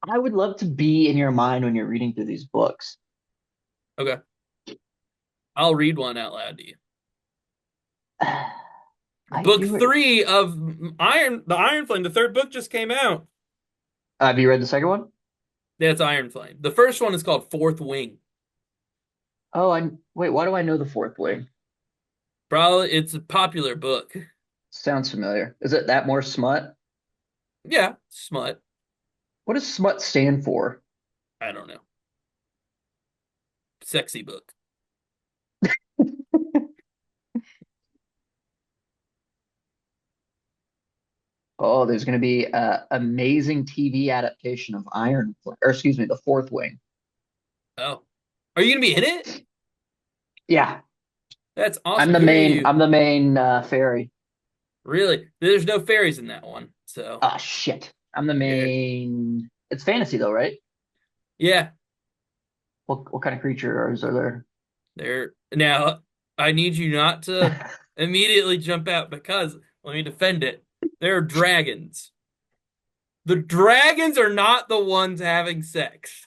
I would love to be in your mind when you're reading through these books. Okay. I'll read one out loud to you. I Book do. three of the Iron Flame. The third book just came out. Have you read the second one? That's Iron Flame. The first one is called Fourth Wing. Oh, I wait. Why do I know the fourth wing? Probably it's a popular book. Sounds familiar. Is it that more smut? Yeah, smut. What does smut stand for? I don't know. Sexy book. Oh, there's going to be a amazing TV adaptation of or excuse me, the Fourth Wing. Oh, are you gonna be in it? Yeah, That's I'm awesome. the Who are main. you? I'm the main fairy. Really? There's no fairies in that one. So, Ah, shit. I'm the yeah. main. It's fantasy though, right? Yeah, What kind of creatures are there? there. Now, I need you not to immediately jump out because let me defend it. There are dragons. The dragons are not the ones having sex.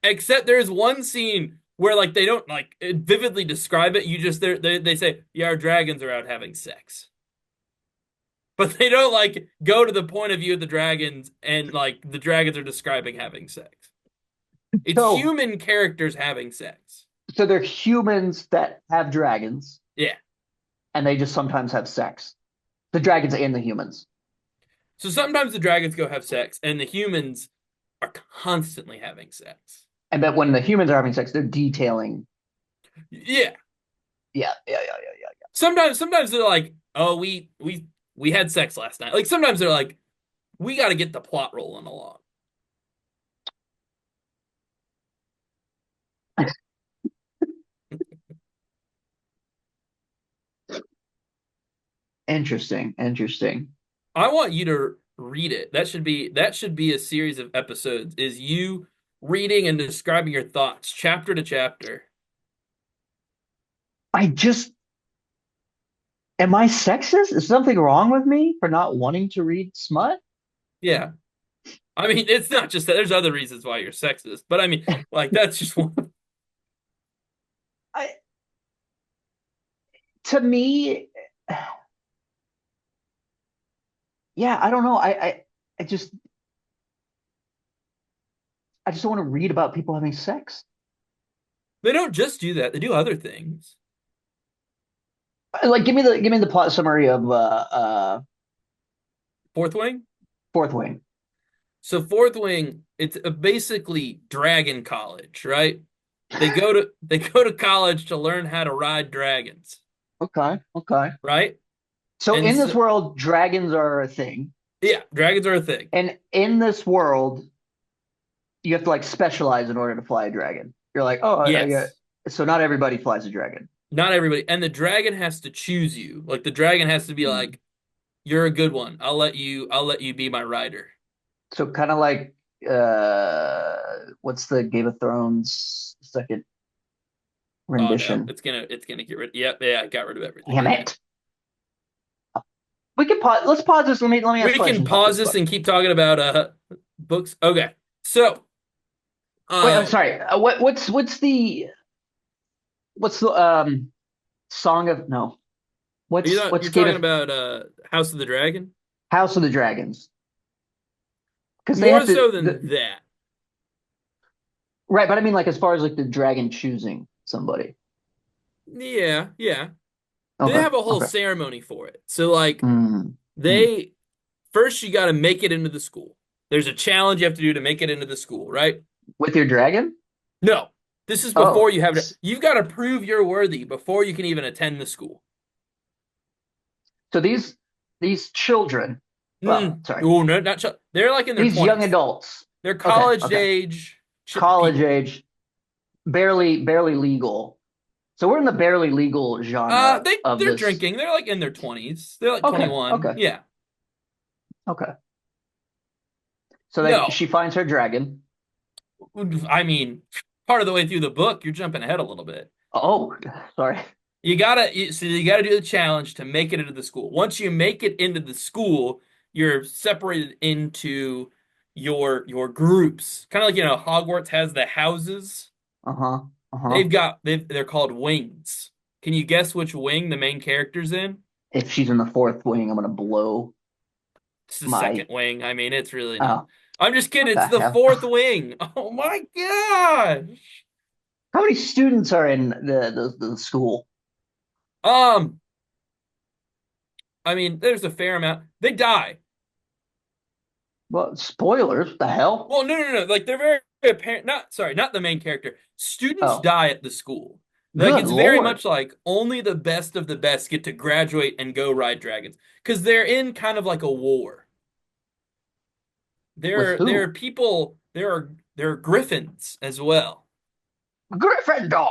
Except there's one scene where like they don't like vividly describe it. You just they say, "Yeah, our dragons are out having sex." But they don't like go to the point of view of the dragons and like the dragons are describing having sex. It's So, human characters having sex. so they're humans that have dragons, Yeah. and they just sometimes have sex. The dragons and the humans. So sometimes the dragons go have sex and the humans are constantly having sex. And but when the humans are having sex, they're detailing. Yeah. Yeah. Sometimes they're like, "Oh, we had sex last night." Like sometimes they're like, "We got to get the plot rolling along." Interesting. Interesting. I want you to read it. That should be a series of episodes is you reading and describing your thoughts chapter to chapter. I just am I sexist? Is something wrong with me for not wanting to read smut? Yeah. I mean, it's not just that there's other reasons why you're sexist, but I mean, like that's just one. I to me, yeah, I don't know. I just don't want to read about people having sex. They don't just do that. They do other things. Like, give me the plot summary of Fourth Wing? Fourth Wing. So Fourth Wing, it's basically Dragon College, right? They go to college to learn how to ride dragons, Okay, okay. right? So And in this so, world, dragons are a thing, yeah, dragons are a thing. and in this world, you have to like specialize in order to fly a dragon. You're like, oh, I get. Yes. So not everybody flies a dragon. Not everybody. And the dragon has to choose you. Like the dragon has to be Hmm. like, "You're a good one. I'll let you be my rider." So kind of like what's the Game of Thrones second Oh no, rendition? it's gonna get rid. Yep, yeah, I got rid of everything, Damn didn't I? it. We can pause. Let's pause this. Let me ask We can questions about pause this this book. and keep talking about books. Okay. So, Wait, I'm uh sorry. What's the Song of no? you're What's you're Game talking of about House of the Dragon? House of the Dragons? Because they More have so than the that. right, but I mean like as far as like the dragon choosing somebody. Yeah, yeah. They Okay, have a whole okay. ceremony for it. So like Mm, mm. they first you got to make it into the school. There's a challenge you have to do to make it into the school, right? With your dragon? No. This is before Oh, you have to you've got to prove you're worthy before you can even attend the school. so these children, well, sorry, Oh, no, not they're like in their these young 20s. adults. They're Okay, college okay, age college people. age, barely legal. So we're in the barely legal genre of They're this. drinking. They're like in their 20s. They're like Okay, 21. okay, Yeah. okay. So No. she finds her dragon. I mean, part of the way through the book, you're jumping ahead a little bit. Oh, sorry. So you gotta do the challenge to make it into the school. Once you make it into the school, you're separated into your groups. Kind of like, Hogwarts has the houses. Uh-huh. Uh-huh. They're called wings. Can you guess which wing the main character's in? If she's in the fourth wing, I'm gonna blow It's the my second wing. I mean, it's really not. oh, I'm just kidding. what the It's the hell? fourth wing. Oh my gosh. How many students are in the school? Um, I mean, there's a fair amount. They die. Well, spoilers, the hell? Well, no. Like they're very apparent. Not sorry, not the main character. Students Oh, die at the school. Like good it's very Lord. much like only the best of the best get to graduate and go ride dragons because they're in kind of like a war. With There are who? people. There are griffins as well. Gryffindor.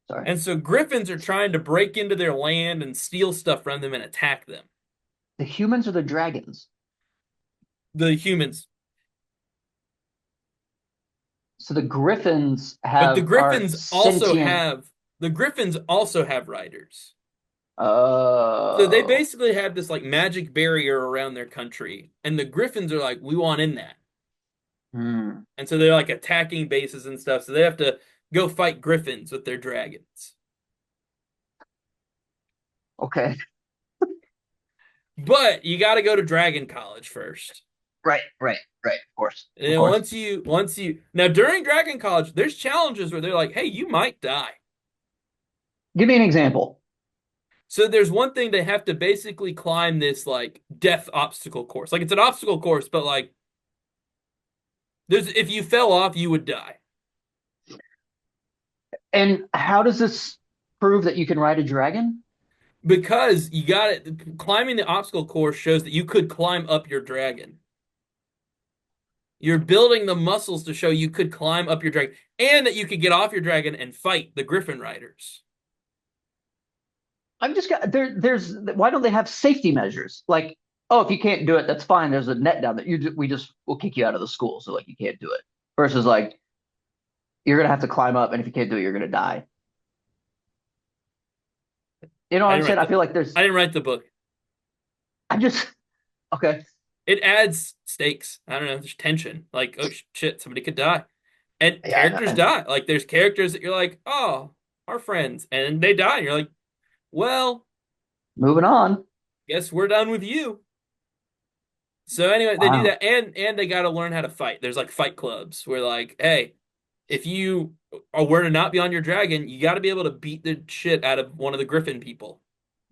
Sorry. And so griffins are trying to break into their land and steal stuff from them and attack them. The humans or the dragons? The humans. So the Griffins But are sentient. the griffins also have riders. So they Oh, basically have this like magic barrier around their country, and the griffins are like, we want in that. hmm. And so they're like attacking bases and stuff. So they have to go fight griffins with their dragons. Okay. But you got to go to Dragon College first. Right, right, right. Of course, And of then course. once you now during Dragon College, there's challenges where they're like, hey, you might die. Give me an example. So there's one thing they have to basically climb this like death obstacle course. Like it's an obstacle course, but like there's if you fell off, you would die. And how does this prove that you can ride a dragon? Because you got it climbing the obstacle course shows that you could climb up your dragon. You're building the muscles to show you could climb up your dragon and that you could get off your dragon and fight the Griffin Riders. I'm just got there. There's why don't they have safety measures? Like, oh, if you can't do it, that's fine. There's a net down there. We just will kick you out of the school. So like you can't do it. Versus like you're gonna have to climb up, and if you can't do it, you're gonna die. You know what I I'm didn't saying? write I the feel like there's. I didn't write the book. I'm just okay. It adds stakes. I don't know, there's tension. Like, oh shit, somebody could die. And Yeah, characters die. Like there's characters that you're like, "Oh, our friends." And they die and you're like, "Well, moving on. guess we're done with you." So anyway, they do Wow. that and they got to learn how to fight. There's like fight clubs where like, "Hey, if you were to not be on your dragon, you got to be able to beat the shit out of one of the Griffin people."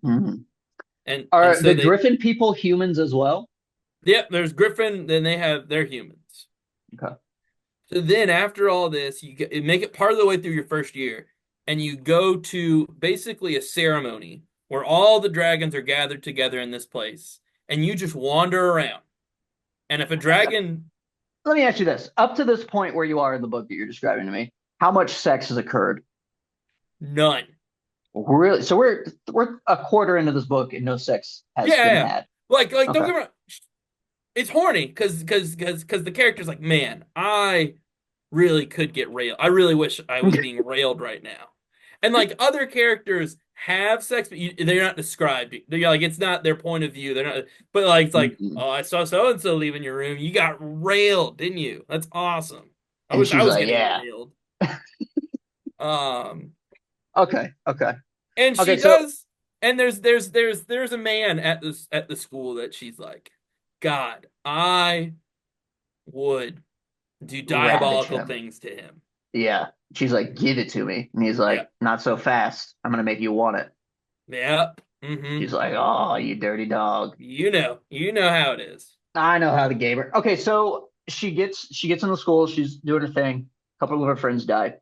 Mhm. And Are so the they Griffin people humans as well? yep, there's Griffin, then they have their humans. Okay. So then after all this, make it part of the way through your first year, and you go to basically a ceremony where all the dragons are gathered together in this place, and you just wander around. And if a dragon, Let me ask you this. Up to this point where you are in the book that you're describing to me, how much sex has occurred? none. Really? So we're a quarter into this book and no sex Yeah, has yeah, been yeah. had. Like don't Okay. get me wrong, it's horny because the character's like, man, I really could get railed. I really wish I was being railed right now. And like other characters have sex, but they're not described. They're like it's not their point of view. They're not. But like it's like, Mm-mm. oh, I saw so and so leaving your room. You got railed, didn't you? That's awesome. I And wish I she's was like, getting yeah. railed. Um, Okay. Okay. and Okay. she So does. And there's a man at the school that she's like, God, I would do ravage diabolical him. things to him. Yeah. She's like, give it to me. And he's Yeah. like, not so fast. I'm gonna make you want it. Yep. Mm-hmm. She's like, oh, you dirty dog. You know how it is. I know how the gamer. Okay, so she gets in the school, she's doing her thing. A couple of her friends died.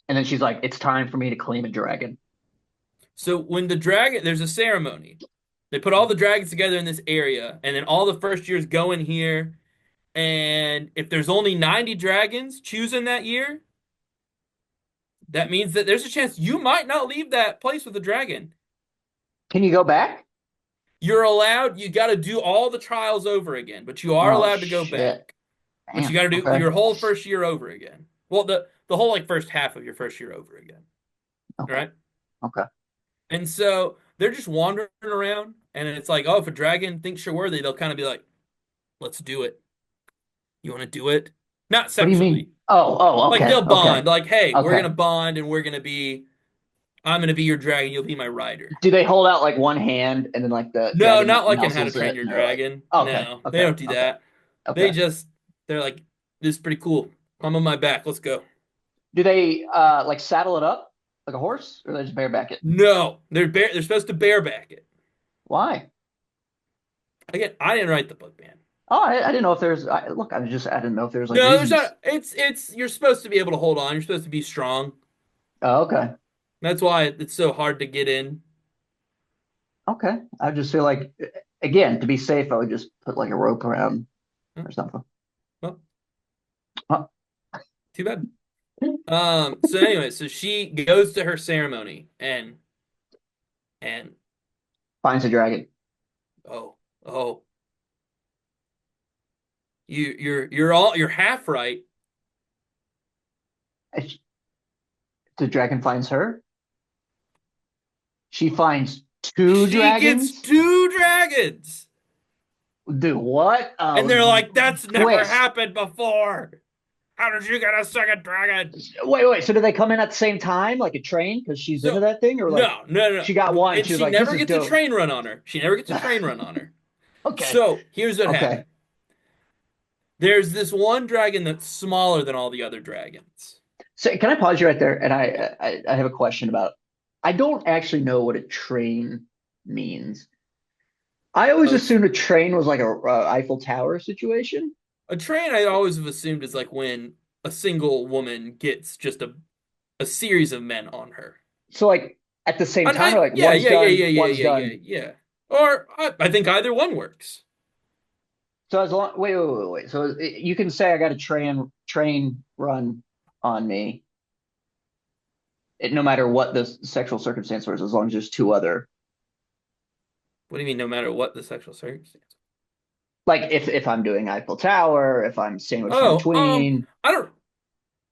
And then she's like, it's time for me to claim a dragon. So when the dragon, there's a ceremony. They put all the dragons together in this area, and then all the first years go in here. And if there's only 90 dragons chosen that year, that means that there's a chance you might not leave that place with a dragon. Can you go back? You're allowed, you got to do all the trials over again, but you are Oh allowed to go shit. back. But you Damn. got to do Okay. your whole first year over again. Well, the whole like first half of your first year over again. All Okay. right? Okay. And so they're just wandering around, and it's like, oh, if a dragon thinks you're worthy, they'll kind of be like, let's do it. You want to do it? Not What do you mean? sexually. Oh, Like okay, they'll okay, bond. Like, hey, we're okay. gonna bond, and I'm gonna be your dragon. You'll be my rider. Do they hold out like one hand and then like the No, dragon not like like in How to nuzzles Train it Your and they're like, Dragon. okay, No, they okay, don't do okay, that. They okay. just they're like, this is pretty cool. I'm on my back. Let's go. Do they like saddle it up like a horse or they just bareback it? No, they're supposed to bareback it. Why? Again, I didn't write the book, man. Oh, I didn't know if there's look, I didn't know if there's like No, there's reasons. not. It's you're supposed to be able to hold on. You're supposed to be strong. Oh, okay. That's why it's so hard to get in. Okay. I just feel like again, to be safe, I would just put like a rope around Huh? or something. Well, Huh. too bad. So anyway, so she goes to her ceremony and Finds a dragon. oh, oh, you're half right. The dragon finds her. She finds two She gets dragons. two dragons. Dude, what And a they're like, that's never twist. happened before. How did you get a second dragon? Wait. So do they come in at the same time, like a train, because she's into So that thing, or like no. she got one, And she was she like, "This never is gets a dope." train run on her. She never gets a train run on her. Okay, So here's what okay. happened. There's this one dragon that's smaller than all the other dragons. So can I pause you right there? And I have a question about. I don't actually know what a train means. I always A, assumed a train was like a Eiffel Tower situation. a train I always have assumed is like when a single woman gets just a series of men on her. So like at the same And time, or like one's done, one's done. yeah. Or I think either one works. So as long, wait. So you can say I got a train run on me, no matter what the sexual circumstance was, as long as there's two other. What do you mean, no matter what the sexual circumstance? Like if I'm doing Eiffel Tower, if I'm sandwiched in Oh, between. I don't,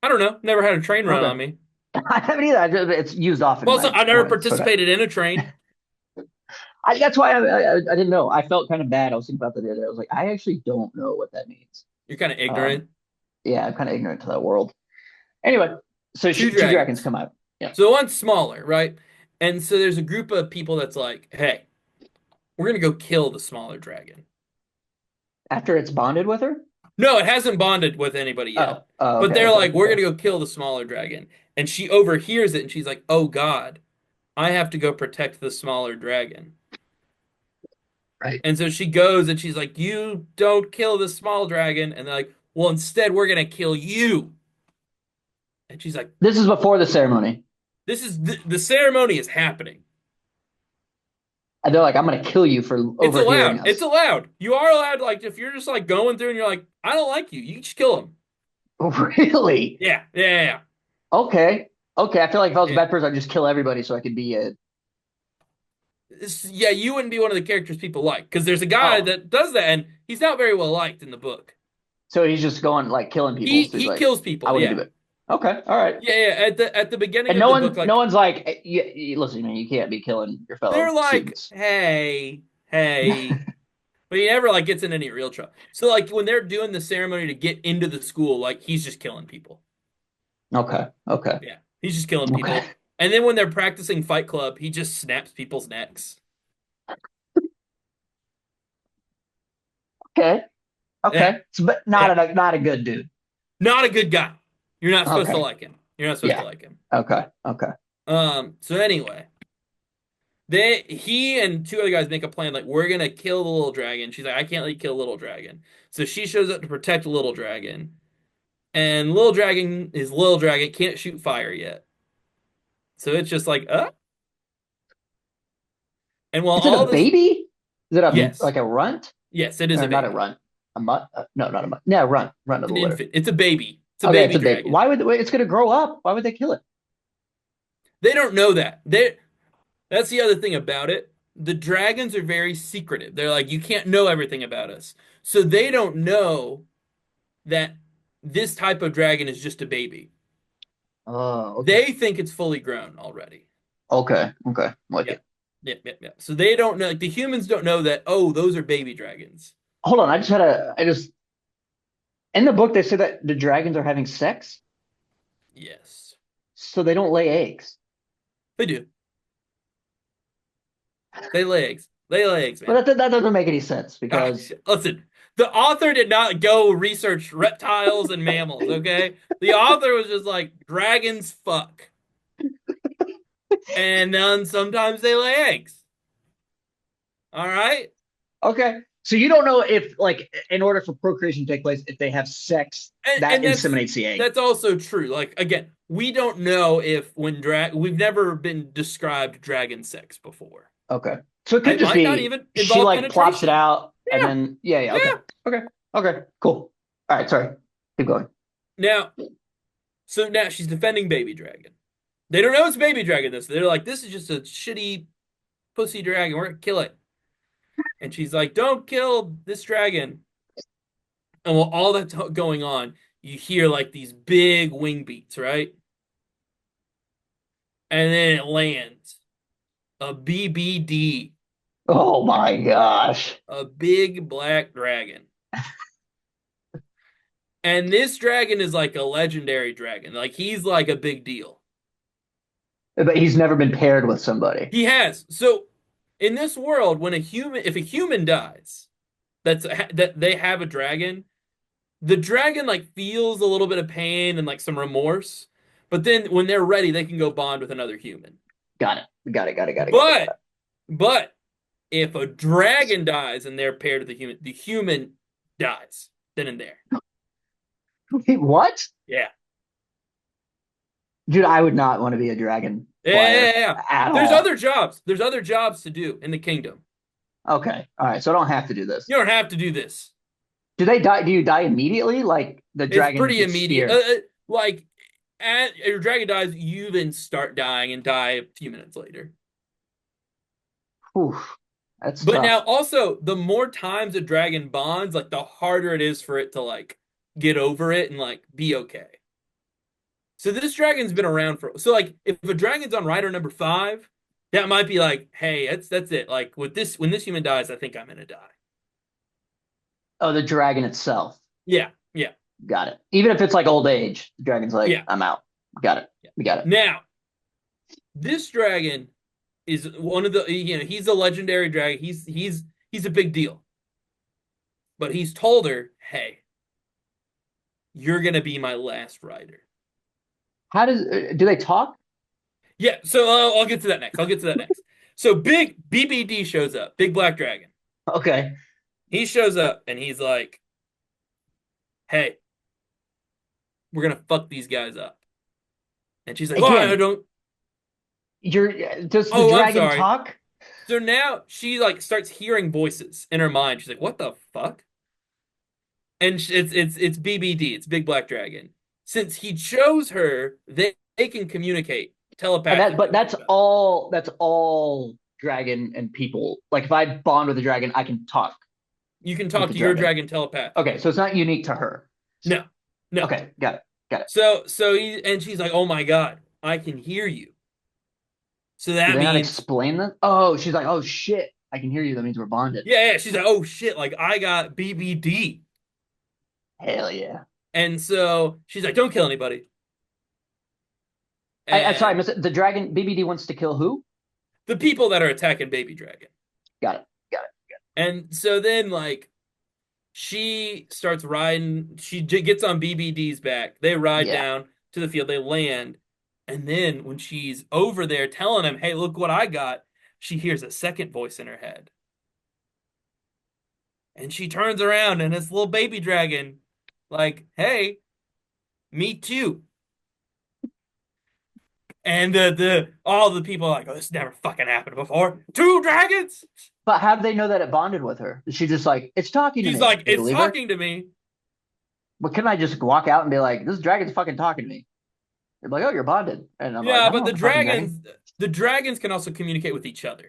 I don't know. Never had a train run Okay, on me. I haven't either. It's used often Well, when so I never when it's sort of. participated in a train. That's why I didn't know. I felt kind of bad. I was thinking about that the other day. I was like, I actually don't know what that means. You're kind of Um, ignorant. yeah, I'm kind of ignorant to that world. Anyway, so Two two dragons dragons. come out. Yeah, So one's smaller, right? And so there's a group of people that's like, hey, we're gonna go kill the smaller dragon. after it's bonded with her. No, it hasn't bonded with anybody yet. But they're like, we're Okay. gonna go kill the smaller dragon. And she overhears it and she's like, oh God, I have to go protect the smaller dragon. Right. And so she goes and she's like, you don't kill the small dragon. And they're like, well, instead, we're gonna kill you. And she's like, This is before the ceremony. this is the ceremony is happening. And they're like, I'm going to kill you for It's overhearing allowed. It's us. allowed. You are allowed, like, if you're just like going through and you're like, I don't like you, you just kill him. Really? Yeah. Okay. Okay. I feel like if I was a Yeah. bad person, I'd just kill everybody so I could be a. Yeah, you wouldn't be one of the characters people like because there's a guy Oh, that does that and he's not very well liked in the book. so he's just going like killing people. He So he's he like, kills I people. wouldn't do Yeah. it. Okay. All right. Yeah. At the beginning And of the book, no like one's like, listen, man, you can't be killing your they're fellow like, students. hey. But he never like gets in any real trouble. So like when they're doing the ceremony to get into the school, like he's just killing people. Okay. Okay. Yeah. He's just killing Okay. people. And then when they're practicing Fight Club, he just snaps people's necks. Okay. Yeah. Okay. But Yeah. not a good dude. Not a good guy. You're not supposed to Okay. like him. You're not supposed to Yeah. like him. Okay. Okay. So anyway, he and two other guys make a plan like we're gonna kill the little dragon. She's like, I can't let you kill little dragon. So she shows up to protect little dragon. And little dragon is little dragon, can't shoot fire yet. So it's just like, and while Is it all a this baby? Is it a yes. like a runt? Yes, it is Or a not a baby. runt? A mutt? No, not a mutt. Yeah, runt. Runt of It's the an litter. infant. It's a baby. It's a Okay, baby it's a baby. dragon. Why would it's going to grow up? Why would they kill it? They don't know that. That's the other thing about it. The dragons are very secretive. They're like, you can't know everything about us. So they don't know that this type of dragon is just a baby. Oh, okay. They think it's fully grown already. Okay. Okay. I'm with Yeah. you. Yeah. So they don't know, like the humans don't know that, oh, those are baby dragons. Hold on, I just in the book they say that the dragons are having sex, Yes. so they don't lay eggs. They do. They lay eggs. They lay eggs, man. But that doesn't make any sense because Listen, the author did not go research reptiles and mammals, okay? The author was just like, dragons fuck. And then sometimes they lay eggs. All right? okay. So you don't know if like in order for procreation to take place, if they have sex that And inseminates the egg. that's also true. Like again, we don't know if when we've never been described dragon sex before. Okay. So it could It just might not be even she involve like plops it penetration. out and Yeah, then yeah, okay. yeah. Okay. Okay. Cool. All right, sorry. Keep going. Now, so now she's defending baby dragon. They don't know it's baby dragon this. They're like, this is just a shitty pussy dragon. We're gonna kill it. And she's like, don't kill this dragon. And while all that's going on, you hear like these big wing beats, right? And then it lands a BBD, Oh my gosh. a big black dragon. And this dragon is like a legendary dragon. Like he's like a big deal. But he's never been paired with somebody. He has. So in this world, when a human, if a human dies, that they have a dragon, the dragon like feels a little bit of pain and like some remorse, but then when they're ready, they can go bond with another human. Got it. Got But but if a dragon dies and they're paired with the human dies then and there. it. What? Yeah. Dude, I would not want to be a dragon Yeah, yeah, flyer yeah. at There's all. other jobs. There's other jobs to do in the kingdom. Okay. All right. So I don't have to do this. You don't have to do this. Do they die? Do you die immediately? Like the It's dragon pretty gets immediate. speared? Like, your dragon dies, you then start dying and die a few minutes later. Whew, that's But now tough. also, the more times a dragon bonds, like the harder it is for it to like get over it and like be okay. So this dragon's been around for so like if a dragon's on rider number 5, that might be like, hey, that's it. Like with this, when this human dies, I think I'm gonna die. Oh, the dragon itself. Yeah. Got it. Even if it's like old age, the dragon's like, Yeah. I'm out. Got it. Yeah. We got it. Now, this dragon is one of the he's a legendary dragon. He's a big deal. But he's told her, "Hey, you're gonna be my last rider." How does do they talk? Yeah, so I'll get to that next. I'll get to that next. So big BBD shows up, big black dragon. Okay. He shows up and he's like, "Hey, we're gonna fuck these guys up." And she's like, "Oh, I Again, don't." you're does the Oh, I'm dragon sorry. talk? So now she like starts hearing voices in her mind. She's like, "What the fuck?" And it's BBD. It's Big Black Dragon. Since he chose her, they can communicate And that telepathically but with each other. that's all dragon and people. Like if I bond with a dragon, I can talk You can with talk the to your dragon. dragon Okay, telepathically. so it's not unique to her. No, no. Okay, got it. Got it. And she's like, "Oh my God, I can hear you." So Do that they not means, explain that? Oh, she's like, oh shit, I can hear you. That means we're bonded. yeah. She's like, "Oh shit, like I got BBD." Hell yeah. And so she's like, "Don't kill anybody." I sorry, I And missed it. The dragon BBD wants to kill who? the people that are attacking Baby Dragon. Got it. Got it. And so then, like, she starts riding. She gets on BBD's back. They ride Yeah. down to the field. They land. And then when she's over there telling him, hey, look what I got, she hears a second voice in her head. And she turns around and it's little baby dragon, like, hey, me too. And the all the people are like, oh, this never fucking happened before. Two dragons? But how do they know that it bonded with her? Is she just like, it's talking to She's me? like, They it's believe her? talking to me. But can I just walk out and be like, this dragon's fucking talking to me? They're like, oh, you're bonded. And I'm like, Yeah, I don't but know, fucking dragon. the dragons can also communicate with each other.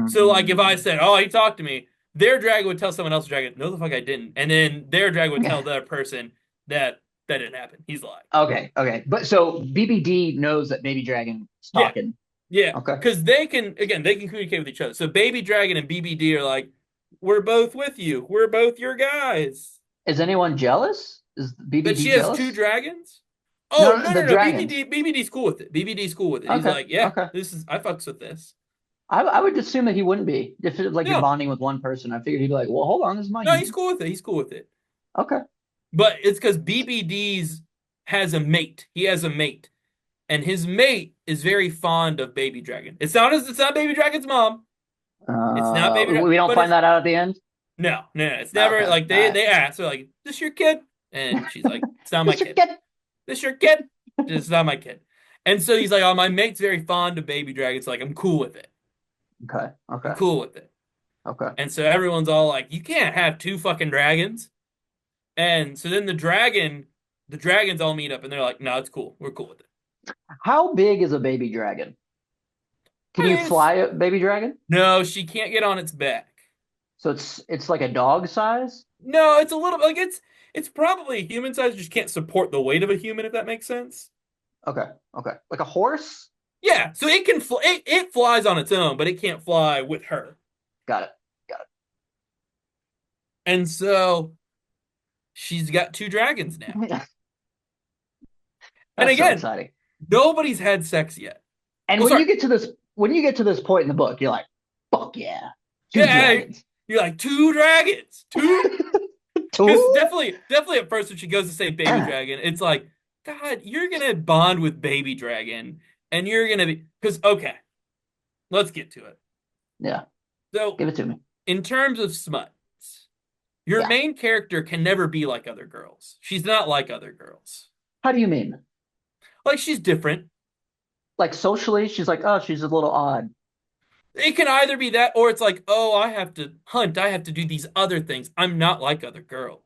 So like if I Mm. said, "Oh, he talked to me," their dragon would tell someone else's dragon, "No, the fuck I didn't," and then their dragon would tell the other person that didn't happen. He's lying. Okay, okay. But so BBD knows that baby dragon is Yeah, talking. Yeah, Okay. because they can communicate with each other. So Baby Dragon and BBD are like, we're both with you. We're both your guys. Is anyone jealous? Is That BBD she has two jealous? dragons? No, Oh, no, no, the no, no. dragons. BBD's cool with it. BBD's cool with it. He's Okay, like, yeah, okay. I fucks with this. I would assume that he wouldn't be if it, like you're No, bonding with one person. I figured he'd be like, well, hold on, this is my no, he's human. cool with it. He's cool with it. Okay. But it's because BBD's has a mate. He has a mate. And his mate is very fond of Baby Dragon. It's not Baby Dragon's mom. It's not Baby Dragon, We don't but find it's that out at the end. no, no, no. It's never Okay, all like right. they ask, they're like, "This your kid?" And she's like, "It's not my This your kid. kid. This your kid? It's not my kid." And so he's like, "Oh, my mate's very fond of Baby Dragon, so like I'm cool with it. Okay, I'm okay, cool with it." okay. And so everyone's all like, "You can't have two fucking dragons." And so then the dragons all meet up, and they're like, "No, it's cool. We're cool with it." How big is a baby dragon? Can I you mean, it's fly a baby dragon? no, she can't get on its back. So it's like a dog size? No, it's a little like it's probably human size, just can't support the weight of a human, if that makes sense. Okay, okay. Like a horse? Yeah, so it can fly. It flies on its own, but it can't fly with her. Got it. Got And so she's got two dragons now. it. And That's so again, exciting. nobody's had sex yet. And Well, sorry. when you get to this point in the book, you're like, fuck yeah. Two Yeah, dragons. you're like two dragons, two. Because Two? definitely at first when she goes to say baby dragon, it's like, God, you're gonna bond with baby dragon, and you're gonna be because okay, let's get to it. Yeah, So give it to me. in terms of smut, your Yeah. main character can never be like other girls. She's not like other girls. How do you mean? Like she's different. Like socially, she's like, oh, she's a little odd. It can either be that or it's like, oh, I have to hunt. I have to do these other things. I'm not like other girls.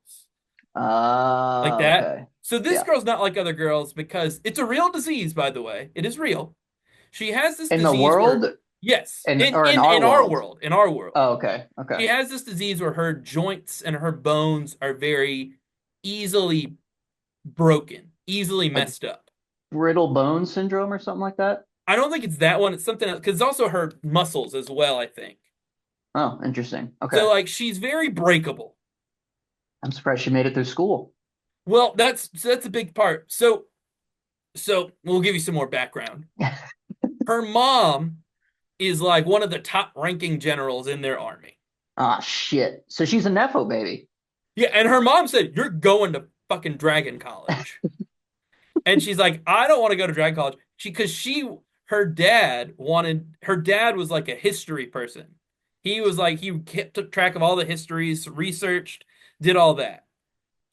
Like that. Okay. So this Yeah. girl's not like other girls because it's a real disease, by the way. It is real. She has this In the disease where, world, yes, or in our in our world. world, in our world. Oh, okay. Okay. She has this disease where her joints and her bones are very easily broken, easily Like messed up. brittle bone syndrome or something like that. I don't think it's that one. It's something else because it's also her muscles as well, I think. Oh, interesting. Okay. So like she's very breakable. I'm surprised she made it through school. Well, that's a big part. So we'll give you some more background. Her mom is like one of the top ranking generals in their army. Ah, shit. So she's a Nepo baby. Yeah, and her mom said, "You're going to fucking Dragon College." And she's like, "I don't want to go to Dragon College." Because her dad was like a history person. He was like he kept track of all the histories, researched, did all that.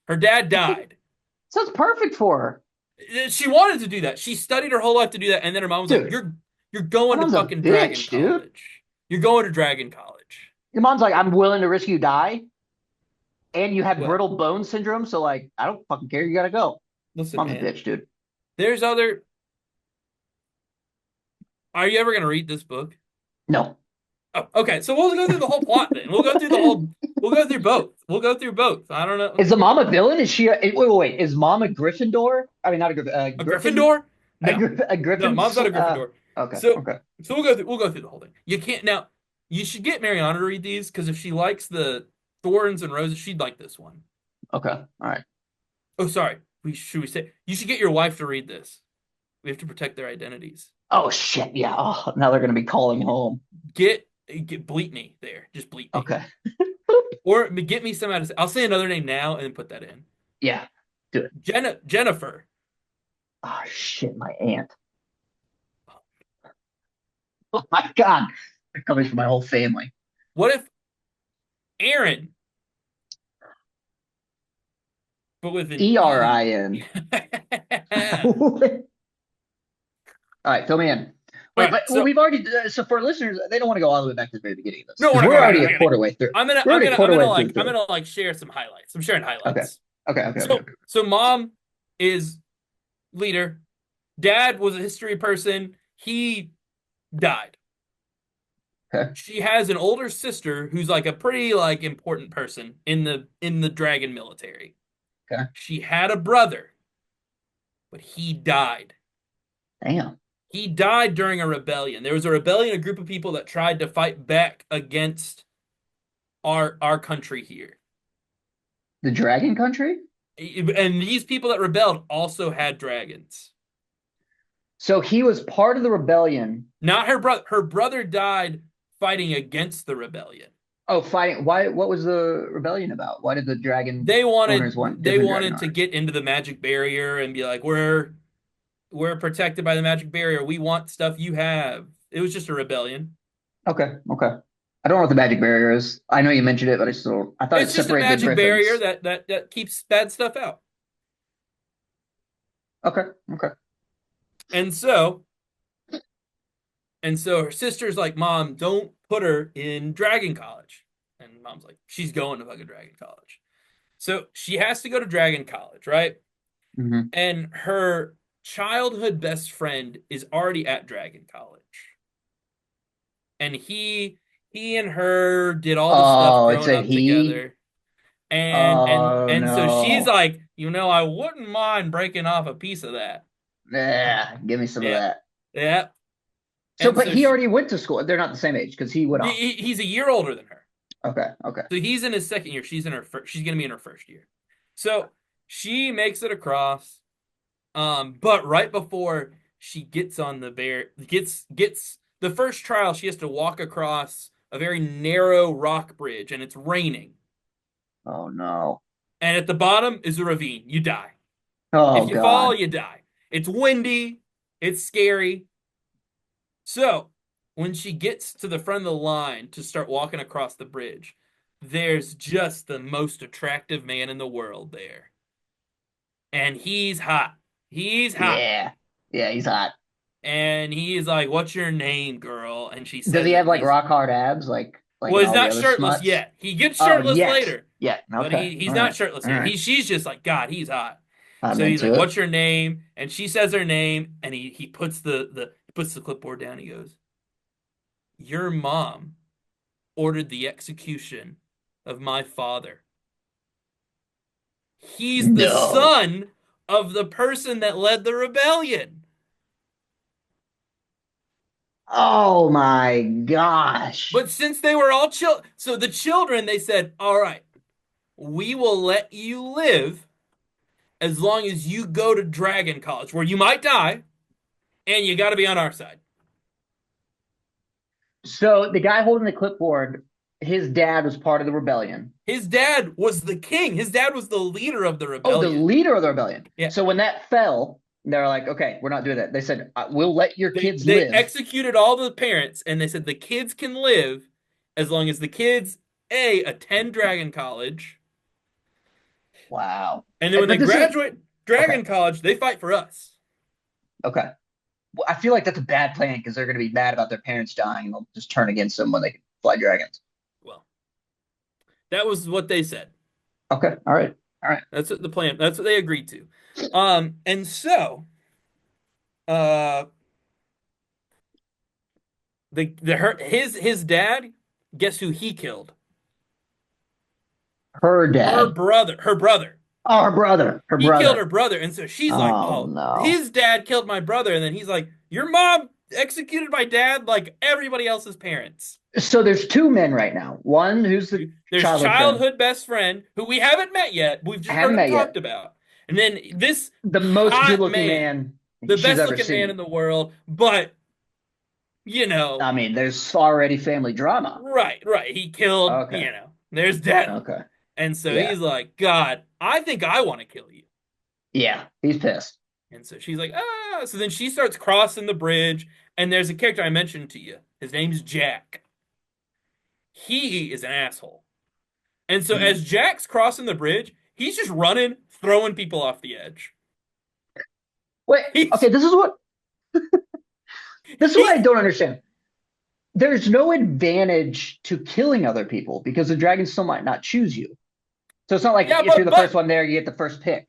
Her dad died. Sounds perfect for her. She wanted to do that. She studied her whole life to do that, and then her mom was like, Dude, You're my going to mom's a fucking Dragon bitch, dude. College. You're going to Dragon College." Your mom's like, I'm willing to risk you die, and you have Well, brittle bone syndrome, so like, I don't fucking care. You gotta go. listen, Mom's a man. bitch, dude. There's other. Are you ever going to read this book? No. Oh, okay. So we'll go through the whole plot then. We'll go through the whole. We'll go through both. We'll go through both. I don't know. Is the mom a villain? Is she? Wait. Is mom a Gryffindor? I mean, not a Griffin. A Griffin. Gryffindor? No, A no. Griffin. Mom's not a Gryffindor. Okay. So, Okay. so we'll go through the whole thing. You can't now. You should get Mariana to read these because if she likes the thorns and roses, she'd like this one. Okay. All right. Oh, sorry. Should we say you should get your wife to read this? We have to protect their identities. Oh shit. Yeah. Oh, now they're gonna be calling home. Get bleep me there. Just bleep me. Okay. Or get me some out of. I'll say another name now and then put that in. Yeah. Do it. Jennifer. Oh shit. My aunt. Oh my god. They're coming for my whole family. What if Aaron, but with an E? Erin. All right, fill me in. All Wait, right, but well, so we've already. So for listeners, they don't want to go all the way back to the very beginning of this no, because we're we're not already going. a quarter way through. We're already a quarter way through the I'm story. gonna like share some highlights. I'm sharing Okay, highlights. okay. So mom is leader. Dad was a history person. He died. Okay. She has an older sister who's like a pretty like important person in the dragon military. Okay. She had a brother, but he died. Damn. He died during a rebellion. There was a rebellion, a group of people that tried to fight back against our country here. The Dragon Country? And these people that rebelled also had dragons. So he was part of the rebellion. Not her brother. Her brother died fighting against the rebellion. Oh, fighting. Why? What was the rebellion about? Why did the dragon They owners wanted want they different dragon wanted to owners? get into the magic barrier and be like, we're protected by the magic barrier. We want stuff you have. It was just a rebellion. Okay, okay. I don't know what the magic barrier is. I know you mentioned it, but I thought it It's just a separated the magic barrier griffins. that keeps bad stuff out. Okay, okay. And so and so her sister's like, Mom, don't put her in Dragon College. And Mom's like, she's going to fucking Dragon College. So she has to go to Dragon College, right? Hmm. And her childhood best friend is already at Dragon College. And he and her did all the stuff Oh, it's growing a up he. together. And Oh and so she's no. like, I wouldn't mind breaking off a piece of that. Yeah, give me some of Yeah. that. Yeah. So, And but so he already went to school. They're not the same age because he went off. he's a year older than her. Okay, okay. So he's in his second year. She's gonna be in her first year. So she makes it across. But right before she gets on the bear, gets the first trial, she has to walk across a very narrow rock bridge, and it's raining. Oh no. And at the bottom is a ravine. You die. Oh If you fall, God. you die. It's windy. It's scary. So when she gets to the front of the line to start walking across the bridge, there's just the most attractive man in the world there. And he's hot. He's hot. Yeah. Yeah, he's hot. And he's like, "What's your name, girl?" And she Does says he it. have And like he's rock hard abs like well, in he's all the not other shirtless smuts? yet. He gets Oh, shirtless yet. later, Yeah. but Okay. he's All not right. shirtless All yet. right. She's just like, God, he's hot. I'm So he's like, into it. "What's your name?" And she says her name, and he puts the clipboard down. He goes, "Your mom ordered the execution of my father. He's the No. son of the person that led the rebellion." Oh my gosh. But since they were all so the children, they said, "All right, we will let you live as long as you go to Dragon College, where you might die, and you got to be on our side." So the guy holding the clipboard, his dad was part of the rebellion. His dad was the king. His dad was the leader of the Oh, the rebellion. leader of the rebellion. Yeah. So when that fell, they're like, okay, we're not doing that. They said, we'll let your kids They live. executed all the parents, and they said the kids can live as long as the kids attend Dragon College, Wow. and then when they But this is graduate okay. Dragon College, they fight for us. Okay. Well, I feel like that's a bad plan because they're going to be mad about their parents dying and they'll just turn against them when they can fly dragons. Well, that was what they said. Okay. All right. All right. That's what the plan. That's what they agreed to. And so, uh, his dad, guess who he killed? Her dad. Her brother. Oh, her brother. Her He killed brother. her brother, and so she's like, Oh "Oh, no. his dad killed my brother," and then he's like, "Your mom executed my dad like everybody else's parents." So there's two men right now. One who's the There's childhood friend. childhood best friend who we haven't met yet. We've I just heard haven't him met talked yet. about, and then this The most good hot looking man, man the she's best ever looking man in seen. the world, but you know, I mean, there's already family drama. right. He killed, Okay. there's death. Okay. And so Yeah. he's like, God, I think I want to kill you. Yeah. He's pissed. And so she's like, ah. So then she starts crossing the bridge, and there's a character I mentioned to you. His name's Jack. He is an asshole. And so Hmm. as Jack's crossing the bridge, he's just running, throwing people off the edge. Wait. He's Okay. This is what I he's don't understand. There's no advantage to killing other people because the dragon still might not choose you. So it's not like yeah, if you're but the first one there, you get the first pick.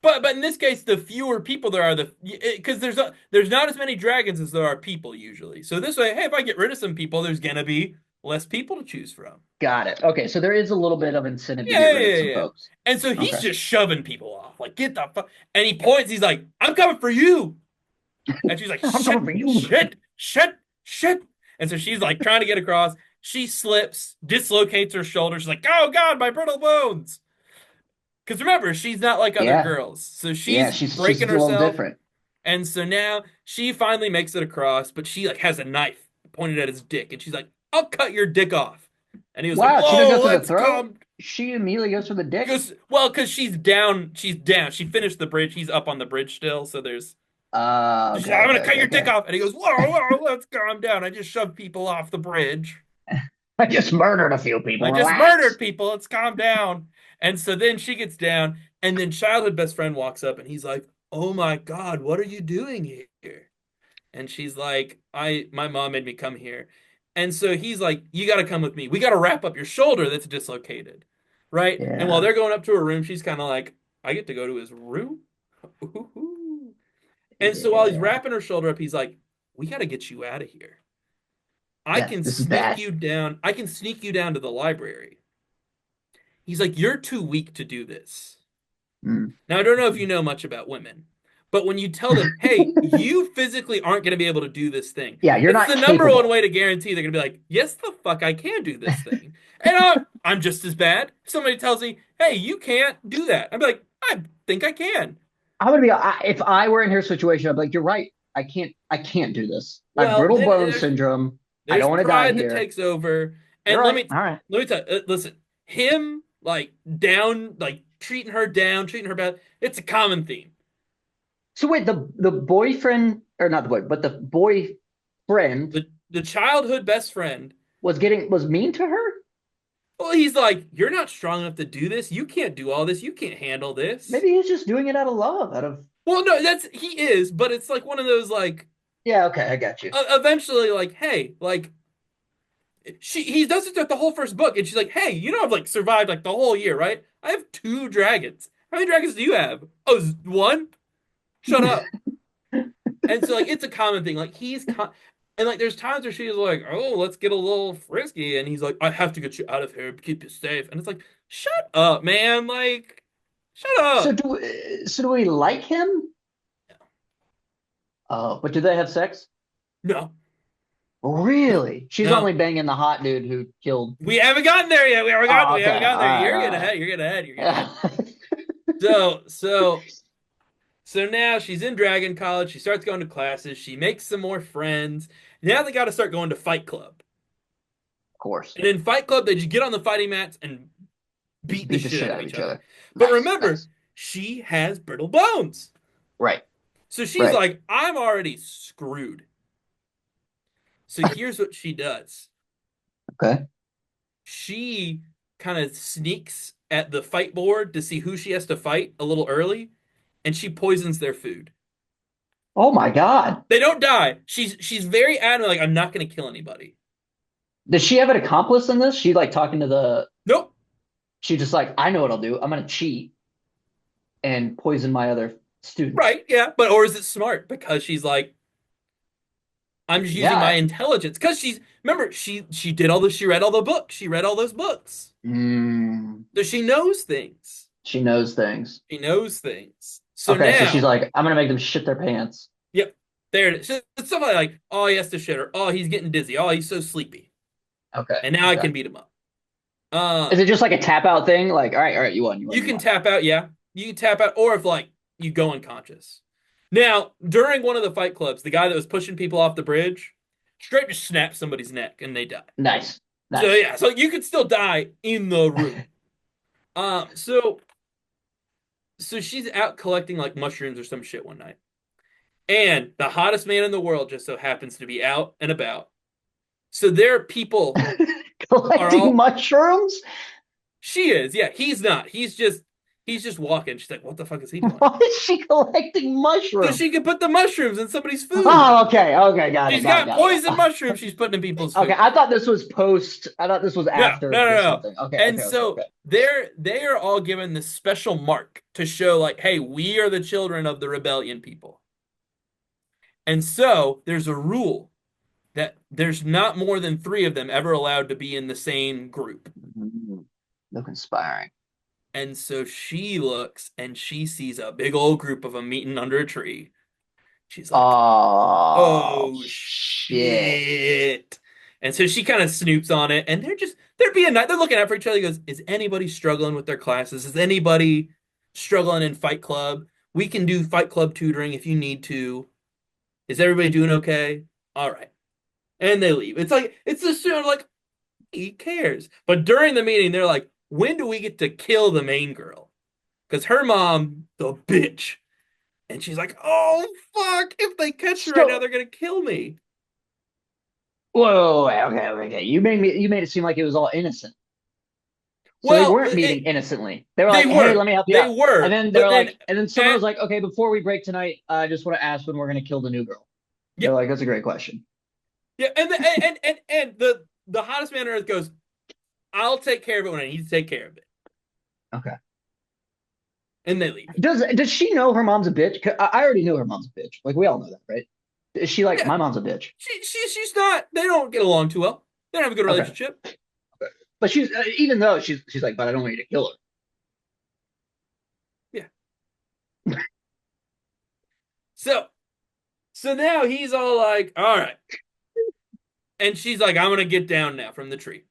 in this case, the fewer people there are, the because there's not as many dragons as there are people usually. So this way, hey, if I get rid of some people, there's gonna be less people to choose from. Got it. Okay. So there is a little bit of incentive to Yeah, get yeah, rid of yeah, some yeah. folks. And so he's Okay. just shoving people off, like get the fuck. And he points. He's like, "I'm coming for you." And she's like, I'm shit, coming for you. shit, shit, shit. And so she's like trying to get across. She slips, dislocates her shoulder. She's like, oh God, my brittle bones. Because remember, she's not like other Yeah, girls. So yeah. she's She's breaking a little herself. different. And so now she finally makes it across, but she like has a knife pointed at his dick. And she's like, I'll cut your dick off. And he was like, Wow, she doesn't go whoa, for the let's throat. calm. She immediately goes for the He dick. goes, well, because she's down. She's down. She finished the bridge. He's up on the bridge still. So there's she's Okay, like, I'm gonna okay, cut okay, your dick okay. off. And he goes, whoa, whoa, let's calm down. I just shoved people off the bridge. I just murdered a few people. I just murdered Relax. people. Let's calm down. And so then she gets down, and then childhood best friend walks up and he's like, oh my God, what are you doing here? And she's like, my mom made me come here. And so he's like, you gotta come with me. We gotta wrap up your shoulder that's dislocated. Right? And while Yeah, they're going up to her room, she's kind of like, I get to go to his room? Ooh. And so while he's yeah, wrapping her shoulder up, he's like, we gotta get you out of here. I yeah. can This is sneak bad. you down. I can sneak you down to the library. He's like, you're too weak to do this. Mm. Now, I don't know if you know much about women, but when you tell them, hey, you physically aren't going to be able to do this thing, Yeah, you're it's not the number one capable. way to guarantee they're going to be like, yes, the fuck, I can do this thing. And I'm just as bad. If somebody tells me, hey, you can't do that, I'd be like, I think I can. I would be if I were in her situation, I'd be like, you're right. I can't do this. I have Well, brittle then bone syndrome. I there's don't want to die pride that here. takes over. You're And right. All right. let me tell you, listen, him like down, like treating her down, treating her bad, it's a common theme. So wait, the boyfriend or not the boy, but the boyfriend The childhood best friend. was mean to her? Well, he's like, you're not strong enough to do this. You can't do all this. You can't handle this. Maybe he's just doing it out of love, out of Well, no, that's he is, but it's like one of those like yeah, okay, I got you. eventually like, hey, like he does it throughout the whole first book, and she's like, hey, you know I've like survived like the whole year, right? I have two dragons. How many dragons do you have? Oh, one? Shut up. And so like it's a common thing. Like and like there's times where she's like, "Oh, let's get a little frisky," and he's like, "I have to get you out of here, keep you safe." And it's like, "Shut up, man! Like, shut So up." do we like him? Oh, but do they have sex? No, no, Really? She's no. only banging the hot dude who killed. We haven't gotten there yet. Oh, We haven't okay. gotten All there. right, You're getting all ahead. You're getting ahead. You're getting ahead. right. So, so, so now she's in Dragon College. She starts going to classes. She makes some more friends. Now they got to start going to Fight Club. Of course. And in Fight Club, they just get on the fighting mats and beat the Beat the shit shit out out of of each each other. other. But Nice, remember, nice. she has brittle bones. Right, So she's right. like, I'm already screwed. So here's what she does. Okay. She kind of sneaks at the fight board to see who she has to fight a little early, and she poisons their food. Oh my God. They don't die. She's very adamant, like, I'm not gonna kill anybody. Does she have an accomplice in this? She like talking to the. Nope. She just like, I know what I'll do. I'm gonna cheat and poison my other students. Right, yeah. But or is it smart? Because she's like, I'm just using my Yeah. intelligence. Because she's remember, she did all this, she read all the books. She read all those books. Mm, So she knows things. she knows things. She knows things. So Okay, so she's now, like, I'm gonna make them shit their pants. yep, there it is. So it's somebody like, oh, he has to shit, or oh, he's getting dizzy. Oh, he's so sleepy. Okay. And now I Okay. can beat him up. Is it just like a tap out thing? Like, all right, you won, you won, You you can won. tap out, yeah. You can tap out, or if like you go unconscious. Now, during one of the fight clubs, the guy that was pushing people off the bridge straight just snaps somebody's neck and they die. Nice. So Nice. yeah, so you could still die in the room. So she's out collecting like mushrooms or some shit one night. And the hottest man in the world just so happens to be out and about. So there are people are Collecting all mushrooms? she is, yeah, he's not. He's just walking. She's like, what the fuck is he doing? Why is she collecting So mushrooms? she can put the mushrooms in somebody's food. Oh, okay. Okay, got it, She's got it, got got poison it. mushrooms she's putting in people's Okay, food. I thought this was post. I thought this was No, after no, no, this whole no. thing. Okay, And okay, okay, so okay. they are all given this special mark to show like, hey, we are the children of the rebellion people. And so there's a rule that there's not more than three of them ever allowed to be in the same group. Mm, look inspiring. And so she looks and she sees a big old group of them meeting under a tree. She's like, Oh oh shit. shit. And so she kind of snoops on it, and they're being nice. They're looking out for each other. He goes, is anybody struggling with their classes? Is anybody struggling in Fight Club? We can do Fight Club tutoring if you need to. Is everybody doing okay? All right. And they leave. It's like it's just like he cares. But during the meeting, they're like, when do we get to kill the main girl? Because her mom, the bitch. And she's like, oh fuck, if they catch her right now, So they're gonna kill me. whoa, okay. You made it seem like it was all innocent. So they Well, weren't meeting innocently. They were they like, "Hey, were, let me help you they out." And were, then but they're then like, and then someone at was like, "Okay, before we break tonight, I just want to ask when we're gonna kill the new girl." yeah, They're like, "That's a great question." yeah, and the hottest man on earth goes, I'll take care of it when I need to take care of it, Okay. and they leave. Does she know her mom's a bitch? 'Cause I already knew her mom's a bitch. Like we all know that, right? Is she like Yeah, my mom's a bitch? she's not. They don't get along too well. They don't have a good Okay. relationship. But she's even though she's like, but I don't want you to kill Yeah. So so now he's all like, all right, and she's like, I'm gonna get down now from the tree.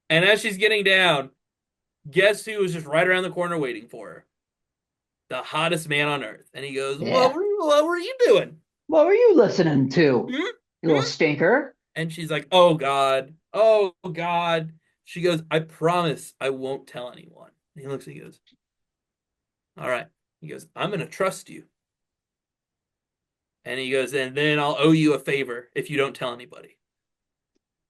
And as she's getting down, guess who was just right around the corner waiting for her? The hottest man on earth. And he goes, her. Yeah. what were you doing? What were you listening to, Hmm? you little Hmm? stinker? And she's like, oh God. Oh God. She goes, I promise I won't tell anyone. And he looks and he goes, all right. He goes, I'm going to trust you. And he goes, and then I'll owe you a favor if you don't tell anybody.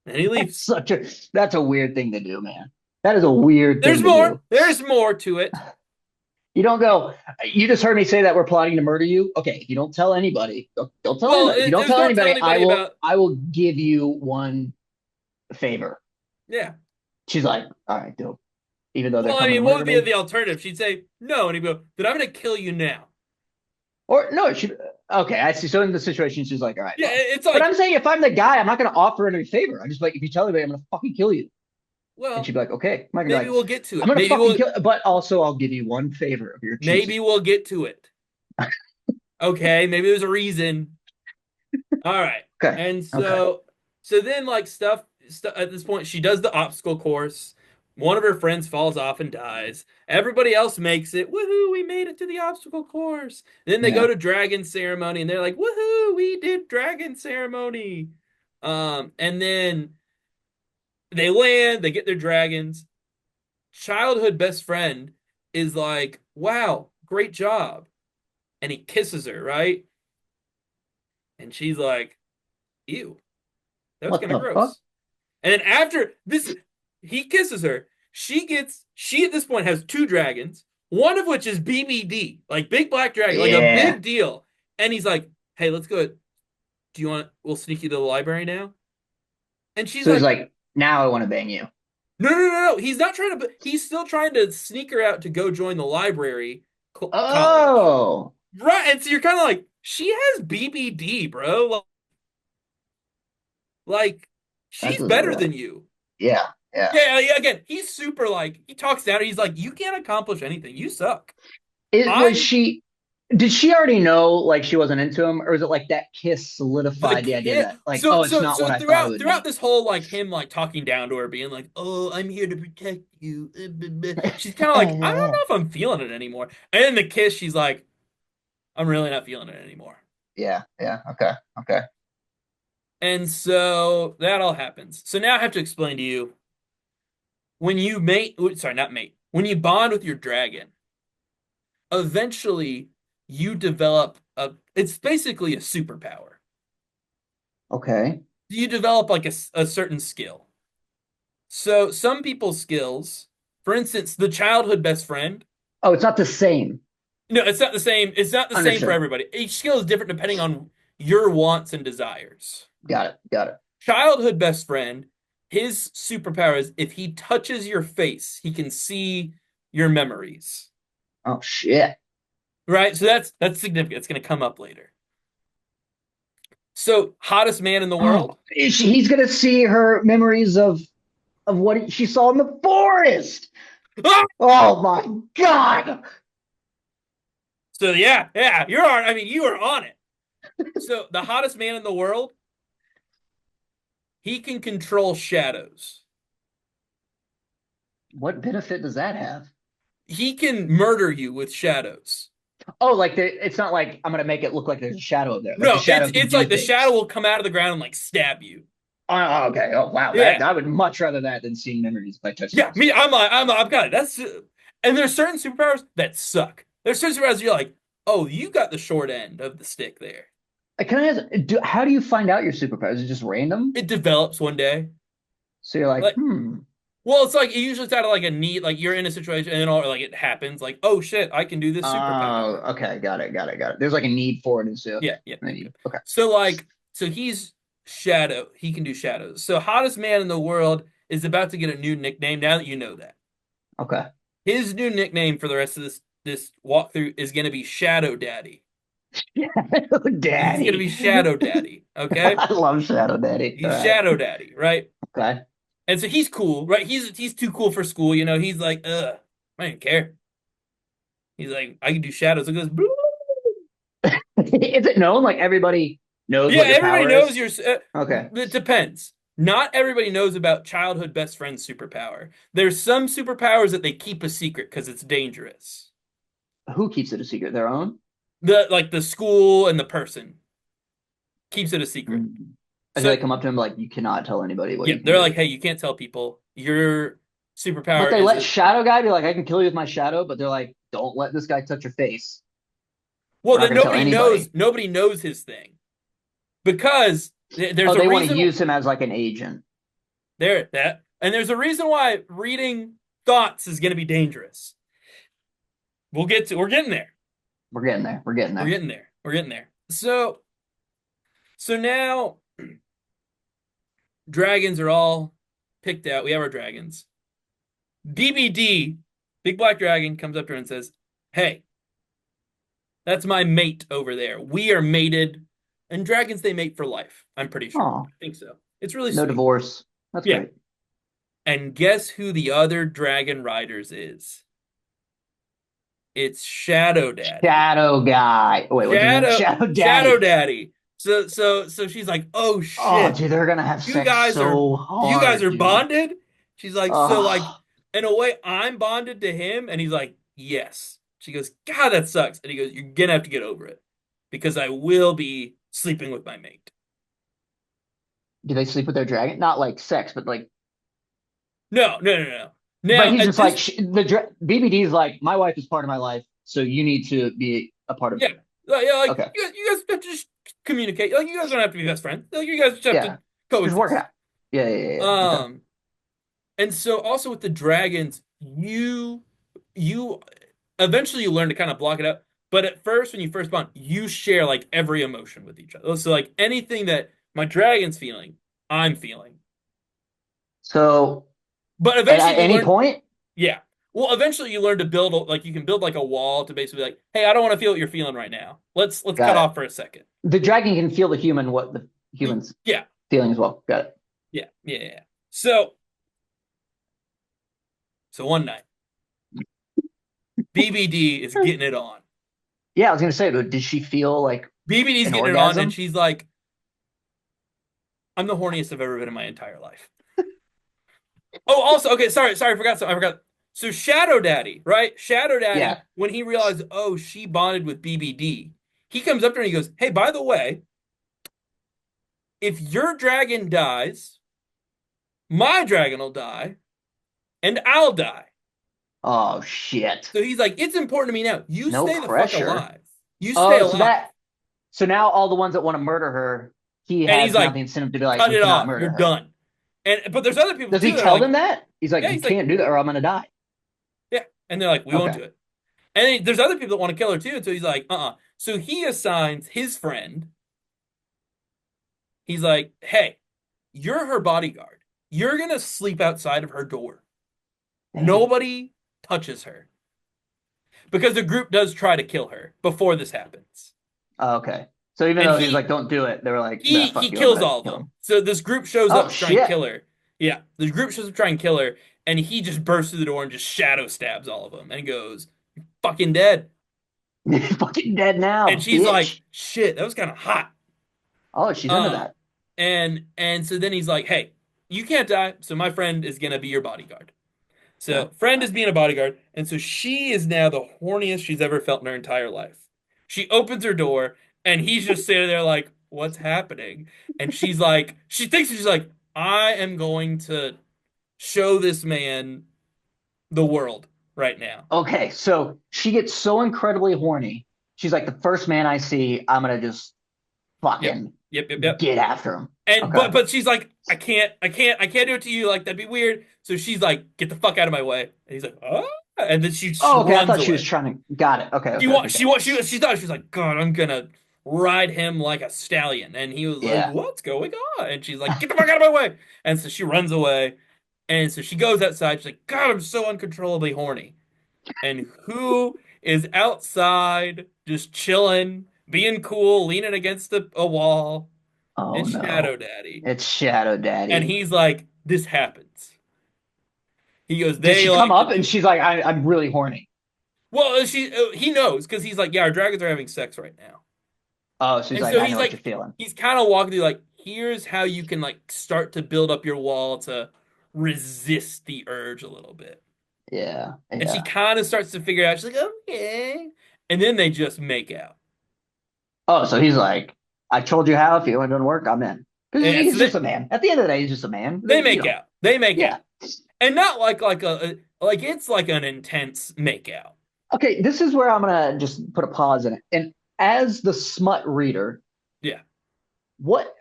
And he That's leaves. such a that's a weird thing to do, man. That is a weird thing There's to more. do. There's more to it. You don't go, you just heard me say that we're plotting to murder you. Okay, if you don't tell anybody, don't tell Well, anybody. If you it don't was tell don't tell anybody, I anybody will about, I will give you one favor. yeah. She's like, all right, dope. Even though they're Well, I coming to mean, what murder would be me. the alternative? She'd say no. And he'd go, then I'm going to kill you now. Or no, she okay, I see. So in the situation, she's like, all right, Yeah, fine. it's But I'm like, saying if I'm the guy, I'm not gonna offer any favor. I'm just like, if you tell anybody, I'm gonna fucking kill you. And she'd well, be like, okay. I'm not gonna be maybe like, we'll get to I'm it. gonna fucking kill, but also I'll give you one favor of your choosing. Maybe we'll get to it. Okay, maybe there's a reason. All right. Okay. And Okay. so then like stuff at this point she does the obstacle course. One of her friends falls off and dies. Everybody else makes it. Woohoo, we made it to the obstacle course. Then they go Yeah. to dragon ceremony and they're like, "Woohoo, we did dragon ceremony." And then they land, they get their dragons. Childhood best friend is like, "Wow, great job." And he kisses her, right? And she's like, "Ew, that was What kind of the fuck? gross." And then after this, he kisses her. She at this point has two dragons, one of which is BBD, like big black dragon, like a Yeah. big deal. And he's like, "Hey, let's go. Do you want? We'll sneak you to the library now." And she's So he's like, like, now I want to bang you. "No. He's not trying to. He's still trying to sneak her out to go join the library college, Oh, right?" And so you're kind of like, "She has BBD, bro. Like, that she's doesn't better really. than you." Yeah. Yeah. Yeah, again, he's super like he talks down. He's like, you can't accomplish anything. You suck. It was I'm she. Did she already know like she wasn't into him, or was it like that kiss the solidified the idea kid. that like, So oh, it's so not what so I thought it would throughout be? this whole like him like talking down to her, being like, oh, I'm here to protect you. She's kind of like, I don't know if I'm feeling it anymore. And then the kiss, she's like, I'm really not feeling it anymore. Yeah. Yeah. Okay. Okay. And so that all happens. So now I have to explain to you when you mate. Sorry, not mate. When you bond with your dragon, eventually you develop a. It's basically a superpower. Okay. You develop like a certain skill. So some people's skills, for instance, the childhood best friend. Oh, it's not the same. No, it's not the same. It's not the same for Understood. everybody. Each skill is different depending on your wants and desires. Got it. Got it. Childhood best friend, his superpower is if he touches your face, he can see your memories. Oh shit. Right? So that's significant. It's going to come up later. So, hottest man in the Oh, world? he's gonna see her memories of what she saw in the forest. Ah! Oh my god. So yeah, you're on. I mean, you are on it. So the hottest man in the world, he can control shadows. What benefit does that have? He can murder you with shadows. Oh, like it's not like I'm gonna make it look like there's a shadow up there. Like the No, shadow can it's do like the shadow things. will come out of the ground and like stab you. Oh, okay. Oh, wow. That Yeah, I would much rather that than seeing memories if I touch yeah. things. Me, I've got it. That's and there's certain superpowers that suck. There's certain superpowers you're like, oh, you got the short end of the stick there. Can I ask, how do you find out your superpowers? Is it just random? It develops one day. So you're like, Like, well, it's like it usually it's out of like a need, like you're in a situation and all like it happens, like, oh shit, I can do this superpower. okay, got it. There's like a need for it, and so Yeah, yeah, then yep, you, yep. okay. So like, so he's shadow. He can do shadows. So hottest man in the world is about to get a new nickname. Now that you know that, Okay. his new nickname for the rest of this walkthrough is going to be Shadow Daddy. Shadow He's going to be Daddy. Shadow Daddy. Okay, I love Shadow Daddy. All he's right. Shadow Daddy, right? Okay. And so he's cool, right? He's too cool for school. You know, he's like, I don't care. He's like, I can do shadows. It goes, "Boo." Is it known? Like everybody knows Yeah, what your everybody power knows is? your. Okay. It depends. Not everybody knows about childhood best friend superpower. There's some superpowers that they keep a secret because it's dangerous. Who keeps it a secret? Their own? The like the school and the person keeps it a secret. Mm. Do So they come up to him like you cannot tell anybody what yeah, you can they're do? like, hey, you can't tell people your But superpower they is let a. Shadow Guy be like, I can kill you with my shadow, but they're like, don't let this guy touch your face. Well, We're not then gonna tell nobody knows. anybody. Nobody knows his thing because there's Oh, a they want to reason. use him as like an agent. There, that, and there's a reason why reading thoughts is going to be dangerous. We'll get to. We're getting there. We're getting there. We're getting We're there. getting there. We're getting there. So now dragons are all picked out. We have our dragons. BBD, Big Black Dragon, comes up to her and says, "Hey, that's my mate over there. We are mated, and dragons they mate for life. I'm pretty sure. Oh, I think so. It's really no sweet. divorce. That's Yeah. great. And guess who the other dragon riders is? It's Shadow Daddy. Shadow Guy. Wait, what's his name? Shadow Shadow Daddy. Daddy. So she's like, "Oh Oh, shit. dude, they're gonna have You sex guys are so you guys hard, are dude. bonded?" She's like, "So like Oh, in a way I'm bonded to him." And he's like, "Yes." She goes, "God, that sucks." And he goes, "You're gonna have to get over it because I will be sleeping with my mate." do they sleep with their dragon? Not like sex, but like. No, no, no, no. But Now he's at just like this BBD is like, my wife is part of my life, so you need to be a part of. yeah. Yeah, like Okay, you guys have to just communicate. Like you guys don't have to be best friends. Like you guys just have yeah, to just work it coexist. out. Yeah. Okay. Um And so also with the dragons, you eventually you learn to kind of block it out. But at first, when you first bond, you share like every emotion with each other. So like anything that my dragon's feeling, I'm feeling. So But at eventually you any learn, point, yeah. Well, eventually you learn to build like you can build like a wall to basically like, hey, I don't want to feel what you're feeling right now. Let's cut got it. off for a second. The dragon can feel the human what the human's Yeah, feeling as well. Got it. yeah. So one night, BBD is getting it on. Yeah, I was gonna say, but did she feel like BBD's an getting it on, and orgasm? she's like, I'm the horniest I've ever been in my entire life. Oh, also, okay, sorry, I forgot. So Shadow Daddy, right? Shadow Yeah. Daddy, when he realized, oh, she bonded with BBD, he comes up to her and he goes, hey, by the way, if your dragon dies, my dragon will die, and I'll die. Oh shit. So he's like, it's important to me now. You No stay the fuck pressure. alive. You stay Oh, alive. so now all the ones that want to murder her, he And he's has now like, the incentive to be like, cut we it cannot off. murder You're her. done. And but there's other people Does too he that are tell like, them that? He's like, yeah, you he's like, can't do that or I'm gonna die. yeah. And they're like, we won't Okay. do it. And then there's other people that want to kill her too. So he's like, So he assigns his friend. He's like, hey, you're her bodyguard. You're gonna sleep outside of her door. Damn. Nobody touches her because the group does try to kill her before this happens. Okay. So even And though he's like, don't do it, they were like, nah, he fuck you, I'm kills gonna all of kill them. him. So this group shows Oh up to try and shit. kill her. Yeah, the group shows up to try and kill her, and he just bursts through the door and just shadow stabs all of them and goes, "You're fucking dead." Fucking dead And now, she's like, bitch. shit, that was kind of hot. Oh, she's into Um, that. and so then he's like, hey, you can't die, so my friend is gonna be your bodyguard. Okay. So friend is being a bodyguard, and so she is now the horniest she's ever felt in her entire life. She opens her door, and he's just sitting there like, what's happening? And she's like, she thinks she's like, I am going to show this man the world right now. Okay, so she gets so incredibly horny. She's like, the first man I see, I'm gonna just Yep, fucking yep, yep, yep. get after him. And Okay. but she's like, I can't do it to you. Like that'd be weird. So she's like, get the fuck out of my way. And he's like, oh, and then she Oh, okay. I runs thought she was away. trying to. Got it. Okay. She Okay. want Okay. she thought she was like, God, I'm gonna ride him like a stallion. And he was like, Yeah. what's going on? And she's like, get the fuck out of my way. And so she runs away. And so she goes outside. She's like, God, I'm so uncontrollably horny. And who is outside just chilling, being cool, leaning against a wall? Oh It's no. Shadow Daddy. It's Shadow And Daddy. he's like, this happens. He goes, Does they she come like to up and do. she's like, I'm really horny. Well, he knows because he's like, yeah, our dragons are having sex right now. Oh, so he's And like, so I he's know what you're like, feeling. he's kind of walking through like, here's how you can like start to build up your wall to resist the urge a little bit. Yeah. And she Yeah. kind of starts to figure it out. She's like, okay. And then they just make out. Oh, so he's like, I told you how. If it doesn't work, I'm in. Because And he's so just a man. At the end of the day, he's just a man. they make out. They make Yeah. out. And not like like it's like an intense make out. Okay. This is where I'm gonna just put a pause in it. And as the smut reader, Yeah. what,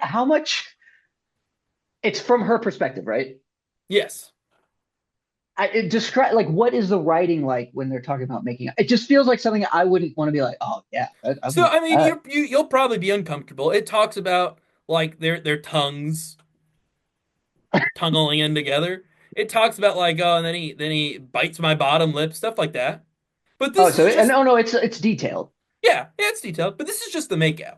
how much? It's from her perspective, right? Yes. It describe like what is the writing like when they're talking about making it just feels like something I wouldn't want to be like, oh yeah, I'm So here I for mean, that. you'll probably be uncomfortable. It talks about like their tongues tonguing in together. It talks about like oh, and then he bites my bottom lip, stuff like that. But Oh, this so is and just no, no, it's detailed. yeah, it's detailed. But this is just the makeout.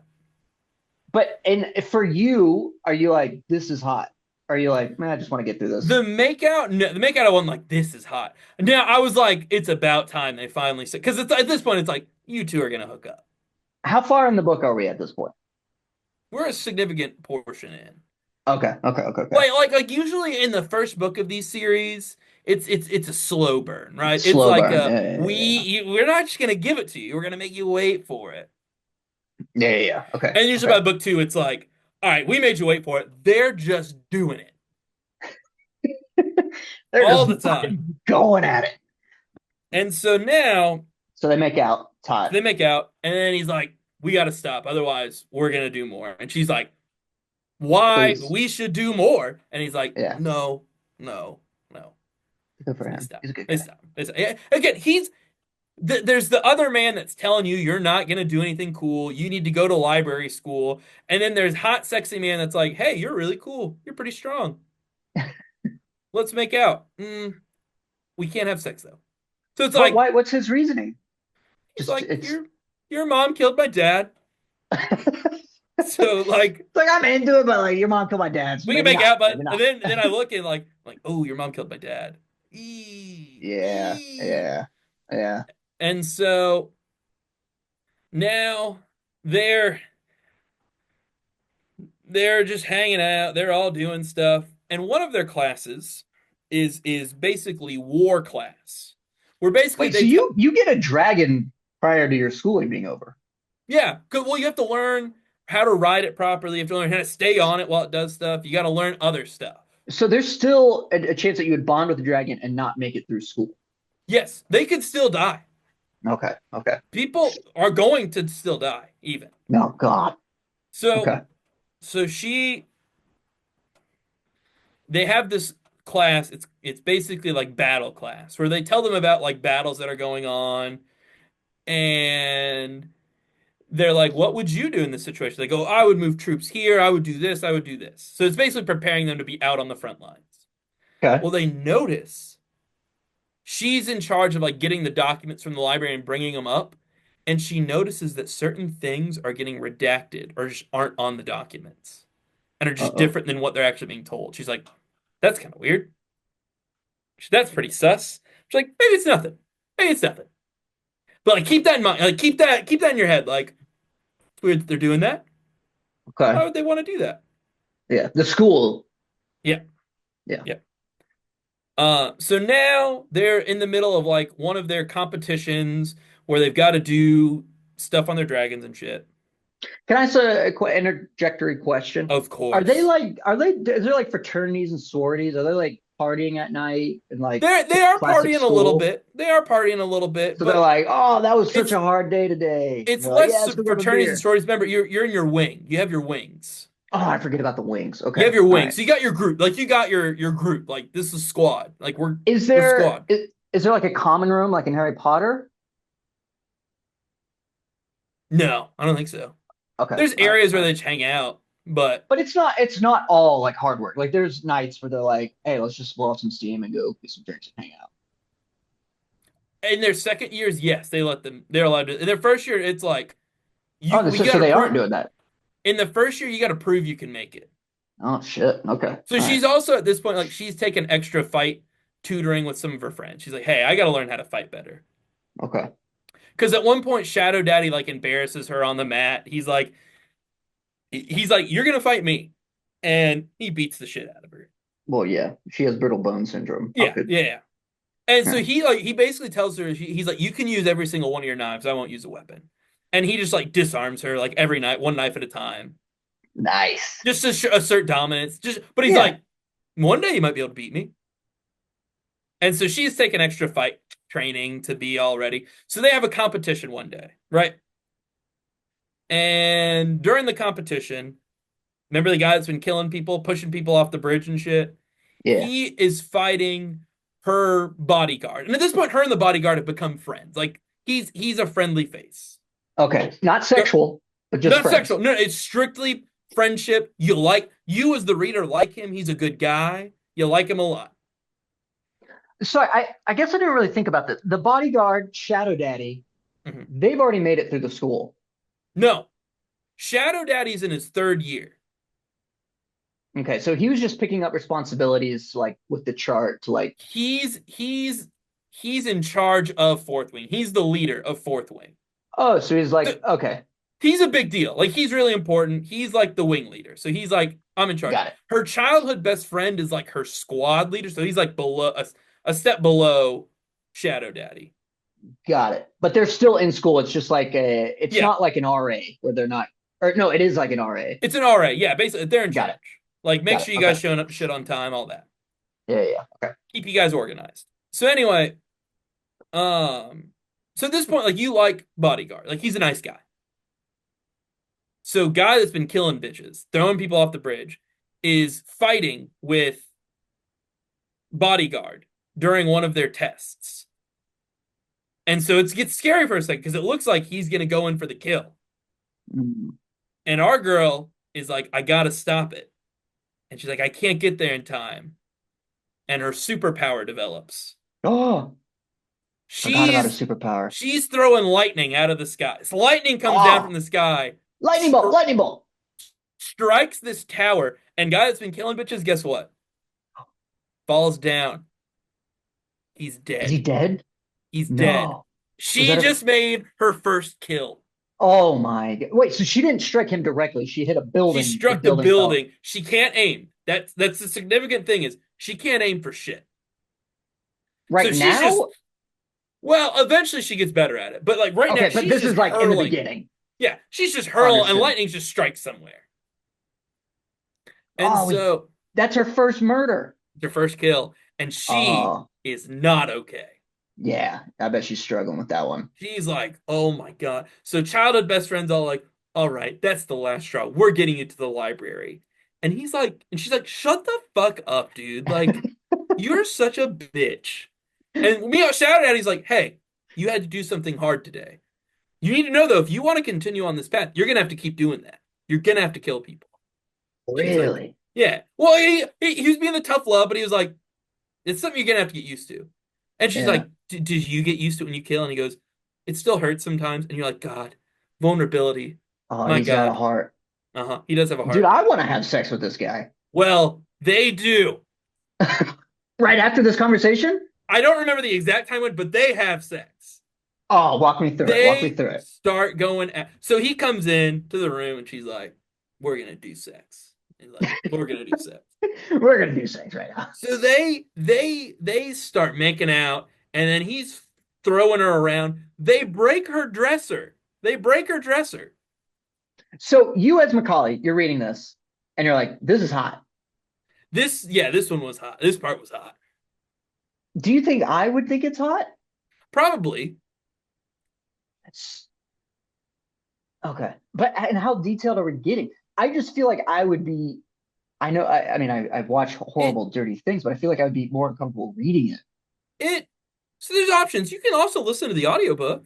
But and for you, are you like this is hot? Are you like, man, I just want to get through this? The makeout, no, the makeout I wasn't like this is hot. Now I was like, it's about time they finally said because it's at this point it's like you two are gonna hook up. How far in the book are we at this point? We're a significant portion in. Okay, okay, okay, okay. Like usually in the first book of these series, it's a slow burn, right? It's Slow like burn. Yeah, yeah, yeah, we're not just gonna give it to you. We're gonna make you wait for it. yeah, yeah, yeah. Okay, And usually okay. by book two, it's like, all right, we made you wait for it. They're just doing it They're all just the time. fucking going at it. And so now So they make out. It's hot. they make out, and then he's like, we got to stop, otherwise we're gonna do more. And she's like, why? Please. We should do more. And he's like, Yeah. no, no, no. Good for They him. stop. He's a good They guy. stop. They stop. Yeah. Again, there's the other man that's telling you you're not gonna do anything cool. You need to go to library school. And then there's hot, sexy man that's like, hey, you're really cool. You're pretty strong. Let's make out. We can't have sex though. So it's But like why? What's his reasoning? he's Just like, it's your mom killed my dad. So like like I'm into it, but like your mom killed my dad, so we can maybe make not. out, but Maybe not. then I look and like, oh, your mom killed my dad. Eee, Yeah, eee. yeah, yeah. And so now they're they're just hanging out. They're all doing stuff. And one of their classes is basically war class. Where basically Wait, so they tell you get a dragon prior to your schooling being over? yeah, well you have to learn how to ride it properly. You have to learn how to stay on it while it does stuff. You got to learn other stuff. So there's still a chance that you would bond with the dragon and not make it through school. Yes, they could still die. Okay, okay. People are going to still die even. No, God. So Okay. so she they have this class. It's basically like battle class where they tell them about like battles that are going on and they're like, what would you do in this situation? They go, I would move troops here. I would do this. I would do this. So it's basically preparing them to be out on the front lines. Okay. Well, they notice she's in charge of like getting the documents from the library and bringing them up. And she notices that certain things are getting redacted or just aren't on the documents and are just Uh-oh. different than what they're actually being told. She's like, that's kind of weird. That's pretty sus. She's like, maybe it's nothing. Maybe it's nothing. But like keep that in mind. Like keep that in your head. Like it's weird that they're doing that. Okay. Why would they want to do that? Yeah. The school. Yeah. Yeah. Yeah. So now they're in the middle of like one of their competitions where they've got to do stuff on their dragons and shit. Can I ask a interjectory question? Of course. Are they, is there like fraternities and sororities? Are they like partying at night and like They are classic partying a little school? bit. They are partying a little bit, So they're but like, oh, that was such it's a hard day today. And it's they're like, less yeah, let's go grab a fraternities and beer. sororities. Remember, you're in your wing. You have your wings. Oh, I forget about the wings. You Okay. have your All wings. right. So you got your group. Like you got your group. Like this is squad. Like Is we're there squad. is there like a common room like in Harry Potter? No, I don't think so. Okay. There's All right. areas All where right. they hang out, but But it's not all like hard work. Like there's nights where they're like, hey, let's just blow off some steam and go get some drinks and hang out. in their second years, yes, they let them. They're allowed to. In their first year, it's like Oh, we so got to they aren't prove. doing that. In the first year, you got to prove you can make it. Oh shit. Okay. So All right. she's also at this point like she's taken extra fight tutoring with some of her friends. She's like, hey, I got to learn how to fight better. Okay. Because at one point, Shadow Daddy like embarrasses her on the mat. He's like, you're gonna fight me, and he beats the shit out of her. Well, yeah, she has brittle bone syndrome. How Yeah, could yeah, yeah. And so yeah. he basically tells her he's like, you can use every single one of your knives. I won't use a weapon. And he just like disarms her like every night, one knife at a time, Nice. just to assert dominance. But he's Yeah. like, one day you might be able to beat me. And so she's taken extra fight training to be all ready. So they have a competition one day, right? And during the competition, remember the guy that's been killing people, pushing people off the bridge and shit? Yeah. He is fighting her bodyguard. And at this point, her and the bodyguard have become friends. Like he's a friendly face. Okay. Not sexual, but just Not friends. sexual. No, it's strictly friendship. You as the reader like him. He's a good guy. You like him a lot. So I guess I didn't really think about this. The bodyguard, Shadow Daddy, Mhm. they've already made it through the school. No, Shadow Daddy's in his third year. Okay, so he was just picking up responsibilities like with the chart to like, He's in charge of Fourth Wing. He's the leader of Fourth Wing. oh, so he's like, The, okay, he's a big deal. Like he's really important. He's like the wing leader. So he's like, I'm in charge. got it, Her childhood best friend is like her squad leader. So he's like below a step below Shadow Daddy. got it. But they're still in school. It's just like it's Yeah, not like an RA where they're not, or no, it is like an RA. it's an RA. Yeah, basically they're in Got charge. it, Like make got it. sure you Okay, guys showing up shit on time, all that. yeah, yeah, okay. Keep you guys organized. So anyway, um, so at this point, like you like Bodyguard, like he's a nice guy. So guy that's been killing bitches, throwing people off the bridge, is fighting with Bodyguard during one of their tests. And so it gets scary for a second because it looks like he's gonna go in for the kill. Mm. And our girl is like, I gotta stop it. And she's like, I can't get there in time. And her superpower develops. Oh, forgot about his She's superpower. she's throwing lightning out of the sky. So lightning comes down from Oh, the sky, lightning bolt, stri lightning bolt. strikes this tower, and guy that's been killing bitches, guess what? Falls down. He's Is he dead. dead? He's dead. No. Was She that her? just made her first kill. Oh my God. Wait, so she didn't strike him directly. She hit a She building. The struck the building fell. building. She can't aim. That's the significant thing is she can't aim for shit. So Right she's just now? well, eventually she gets better at it. But like right now, Okay, but she's this just is like in the hurling. beginning. Yeah, she's just hurling and Understood. lightning just strikes somewhere. And Oh, so that's her first murder. their first kill, and she Oh, is not okay. yeah. I bet she's struggling with that one. She's like, oh my God. So childhood best friends all like, all right, that's the last straw. We're getting you to the library. And he's like, and she's like, shut the fuck up, dude. Like, you're such a bitch. And me out shouted at, he's like, hey, you had to do something hard today. You need to know though, if you want to continue on this path, you're gonna have to keep doing that. You're gonna have to kill people. She's like, Really? yeah. Well, he was being the tough love, but he was like, it's something you're gonna have to get used to. And she's Yeah. like, did you get used to it when you kill? And he goes, it still hurts sometimes. And you're like, God, vulnerability. Oh, My he's got a God. heart. Uh-huh. He does have a Dude, heart. I want to have sex with this guy. Well, they do. Right after this conversation? I don't remember the exact time when, but they have sex. Oh, walk me through it. Walk me They through it. start going at, so he comes in to the room and she's like, "We're gonna do sex." He's like, "We're gonna do sex." We're gonna do sex right now. So they start making out, and then he's throwing her around. They break her dresser. They break her dresser. So you as Macaulay, you're reading this, and you're like, "This is hot." This one was hot. This part was hot. Do you think I would think it's hot? Probably. It's okay, but and how detailed are we getting? I just feel like I would be. I know. I mean, I've watched It horrible, dirty things, but I feel like I would be more uncomfortable reading it. it so there's options. You can also listen to the audiobook.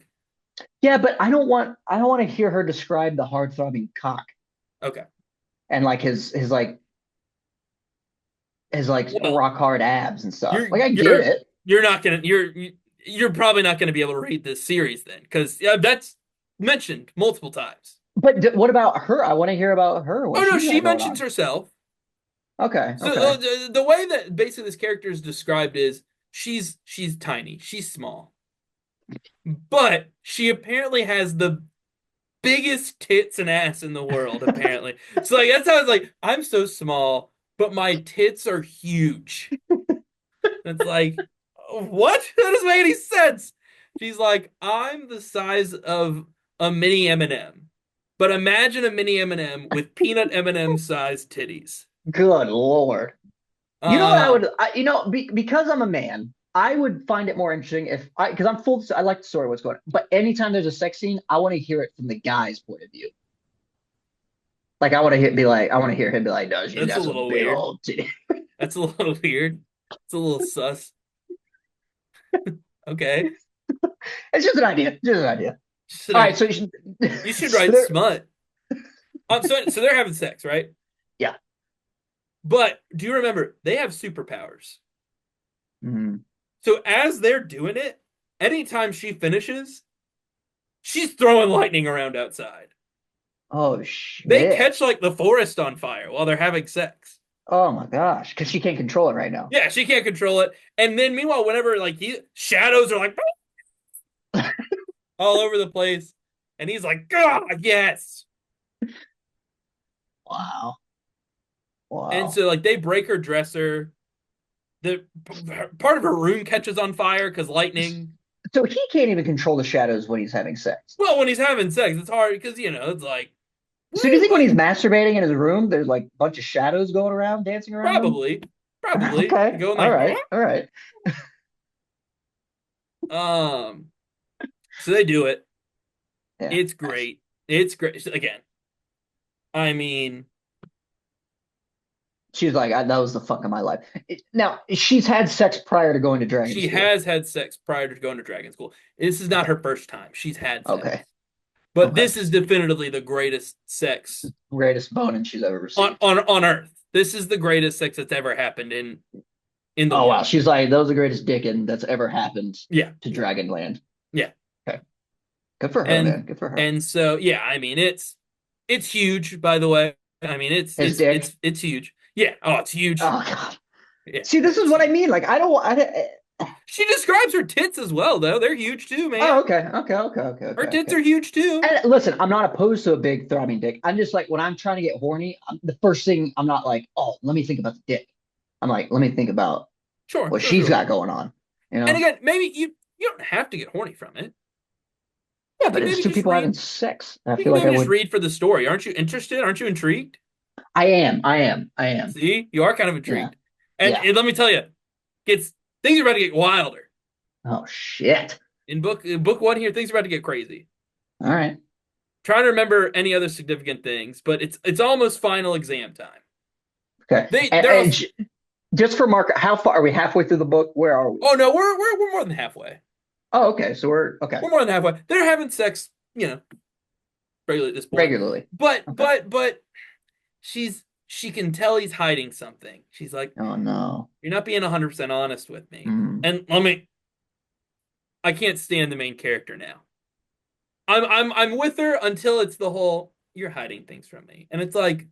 Yeah, but I don't want. I don't want to hear her describe the hard throbbing cock Okay. and like his Well, rock hard abs and stuff. you're Like I get you're it, you're not gonna you're probably not gonna be able to read this series then, because yeah, that's mentioned multiple times. but what about her? I want to hear about her. Oh What no, she's she got going mentions on. herself. Okay, So okay. the way that basically this character is described is she's tiny, she's small, but she apparently has the biggest tits and ass in the world. Apparently, so like that's how it's like I'm so small, but my tits are huge. It's like what? That doesn't make any sense. She's like I'm the size of a mini M&M, but imagine a mini M&M with peanut M&M sized titties. Good Lord. You know what I Um, would, because I'm a man, I would find it more interesting if because I'm full, I like the story, what's going on. But anytime there's a sex scene, I want to hear it from the guy's point of view. Like I want to be like, I want to hear him be like, no, she's that's a got some little big weird. old titty. That's a little weird. It's a little sus. Okay. It's just an idea. Just an idea. Should All I, right, so you should, you should so write there, smut. So they're having sex, right? yeah. But do you remember they have superpowers? Mhm. So as they're doing it, anytime she finishes, she's throwing lightning around outside. Oh They shit. catch like the forest on fire while they're having sex. Oh my gosh, because she can't control it right now. Yeah, she can't control it. And then meanwhile, whenever like shadows are like all over the place, and he's like, God, yes. Wow. And Wow. so like they break her dresser. The part of her room catches on fire because lightning. So he can't even control the shadows when he's having sex. Well, when he's having sex, it's hard because it's like So do you think when like he's masturbating in his room, there's like a bunch of shadows going around, dancing around him? probably, probably Okay. going All like right. All right. um. So they do it. Yeah. It's Nice. great. It's great. Again, I mean, She's like, that was the fuck of my life. Now, she's had sex prior to going to dragon she school. has had sex prior to going to dragon school. This is not Okay. her first time. She's had sex, Okay. but Okay. this is definitively the greatest sex Greatest boning she's ever received. on Earth. This is the greatest sex that's ever happened in the Oh wow. world. She's like, that was the greatest dicking that's ever happened Yeah, to Dragonland. yeah. Okay. Good for her, and man. Good for her. and so yeah, I mean it's huge. By the way, I mean His dick. it's huge. Yeah, oh, it's huge. Oh god. Yeah, See, this is it's what I huge. mean. Like, I don't. She describes her tits as well, though. They're huge too, Oh, man. okay. Okay. Okay. Okay. Her Okay. tits Okay. are huge too. And listen, I'm not opposed to a big throbbing dick. I'm just like when I'm trying to get horny, the first thing I'm not like, oh, let me think about the dick. I'm like, let me think about Sure, what sure, she's sure. got going on. You And know? again, maybe you don't have to get horny from it. Yeah, You but can it's maybe two just people having read. sex. I You feel can like I maybe just would. read for the story. Aren't you interested? Aren't you intrigued? I am. I am. I am. See, you are kind of Yeah. intrigued. Yeah. And let me tell you, gets things are about to get wilder. Oh shit. In book one here, things are about to get crazy. All right. Trying to remember any other significant things, but it's almost final exam time. Okay. They're And also, just for Mark, how far are we halfway through the book? Where are we? oh no, we're more than halfway. Oh, okay. So we're okay. We're more than halfway. They're having sex, regularly at this point. Regularly. But Okay. she can tell he's hiding something. She's like, Oh no. "You're not being 100% honest with me." Hmm. And I can't stand the main character now. I'm with her until it's the whole you're hiding things from me. And it's like,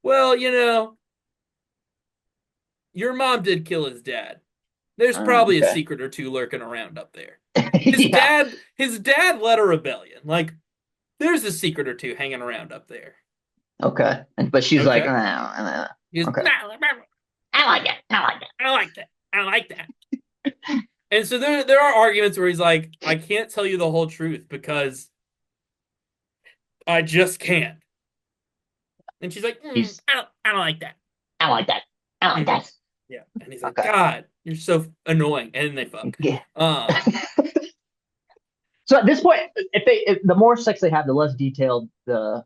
well, your mom did kill his dad. There's probably a Okay. secret or two lurking around up there. His Yeah. dad his dad led a rebellion. Like, there's a secret or two hanging around up there. Okay. But she's like, Okay. He's okay. no, I like it. I like it. I like that. I like that. And so there are arguments where he's like, I can't tell you the whole truth because I just can't. And she's like, He's, I don't like that. I like that. I like Mhm. that. Yeah. And he's like, Okay. God, you're so annoying. And then they fuck. Yeah. Um, So at this point, if the more sex they have, the less detailed the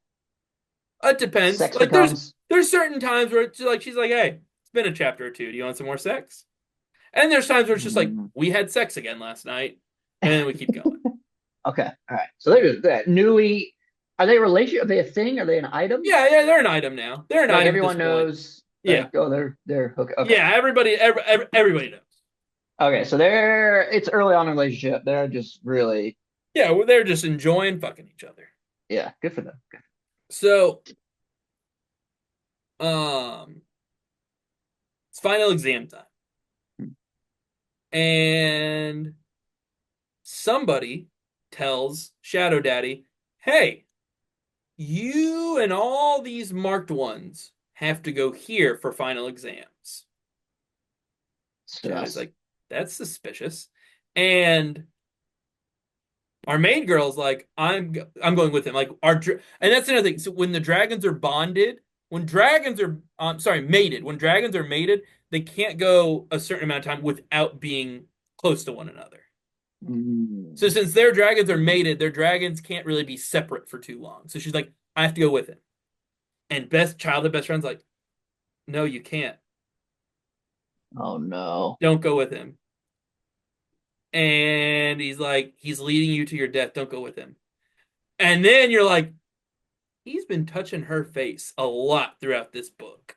it depends. sex Like becomes. there's certain times where it's like she's like, hey, it's been a chapter or two. Do you want some more sex? And there's times where it's just like, Mm, we had sex again last night, and then we keep going. okay. All right. So there's that. Newly, are they a relationship? Are they a thing? Are they an item? Yeah, they're an item now. They're an Like item at this everyone point. knows. Yeah, Like, oh, they're okay. Okay. yeah. Everybody knows. Okay. So they're it's early on in the relationship. They're just really Yeah, well, they're just enjoying fucking each other. yeah. Good for them. So, um, it's final exam time, Hmm. and somebody tells Shadow Daddy, "Hey, you and all these marked ones have to go here for final exams." Shadow's Sus. like, "That's suspicious," and our main girl's like, I'm going with him. Like and that's another thing. So when the dragons are bonded, when dragons are sorry, mated, when dragons are mated, they can't go a certain amount of time without being close to one another. So Mm. since their dragons are mated, their dragons can't really be separate for too long. So she's like, I have to go with him. And childhood best friend's like, no, you can't. Oh no. Don't go with him. And he's like, he's leading you to your death. Don't go with him. And then you're like, he's been touching her face a lot throughout this book.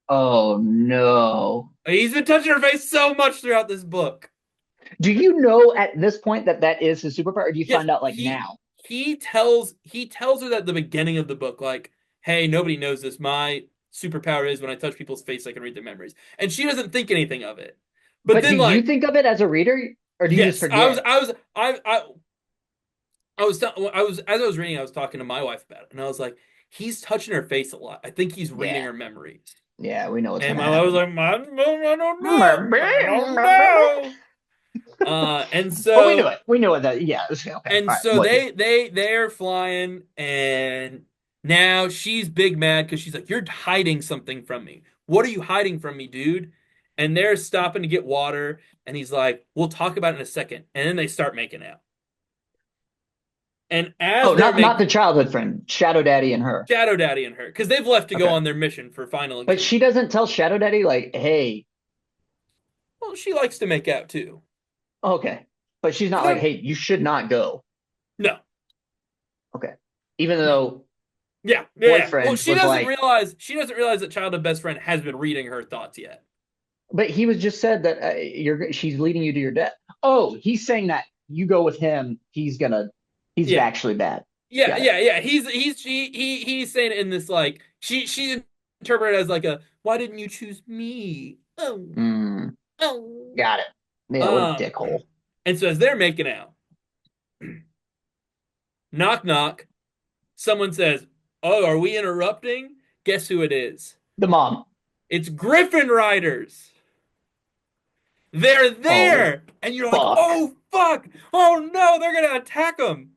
Oh no. He's been touching her face so much throughout this book. Do you know at this point that that is his superpower, or do you Yes, find out like now? he tells her that at the beginning of the book, like, hey, nobody knows this. My superpower is when I touch people's face, I can read their memories. And she doesn't think anything of it. But But do then, you like, think of it as a reader, or do you just yes, forget? I was as I was reading, I was talking to my wife about it, and I was like, he's touching her face a lot. I think he's reading Yeah. her memories. Yeah, we know what's And gonna my wife was happen. like, I don't know. I don't But know. And we knew so it. We knew it that yeah, okay. All and right, so I'm with you. they're flying, and now she's big mad because she's like, you're hiding something from me. What are you hiding from me, dude? And they're stopping to get water, and he's like, we'll talk about it in a second. And then they start making out. And Oh, as they're not making the childhood friend, Shadow Daddy and her. Shadow Daddy and her, because they've left to go Okay. on their mission for final But exam. she doesn't tell Shadow Daddy like, "Hey, Well, she likes to make out too. okay." But she's not So like, they're "Hey, you should not go." no, Okay. Even no. though Yeah. Well, boyfriend was like, she doesn't realize that childhood best friend has been reading her thoughts yet. but he was just said that she's leading you to your death. Oh, he's saying that you go with him, he's Yeah, actually bad. yeah, Got it. yeah, yeah. He's saying it in this like she interpreted it as like a why didn't you choose me? Mm, Oh. got it. Yeah, what a Uh, dickhole. and so as they're making out, knock knock, someone says, "Oh, are we interrupting?" Guess who it is? The mom. It's Griffin Riders. They're Oh, there, and you're like, fuck. "Oh fuck! Oh no, they're gonna attack them!"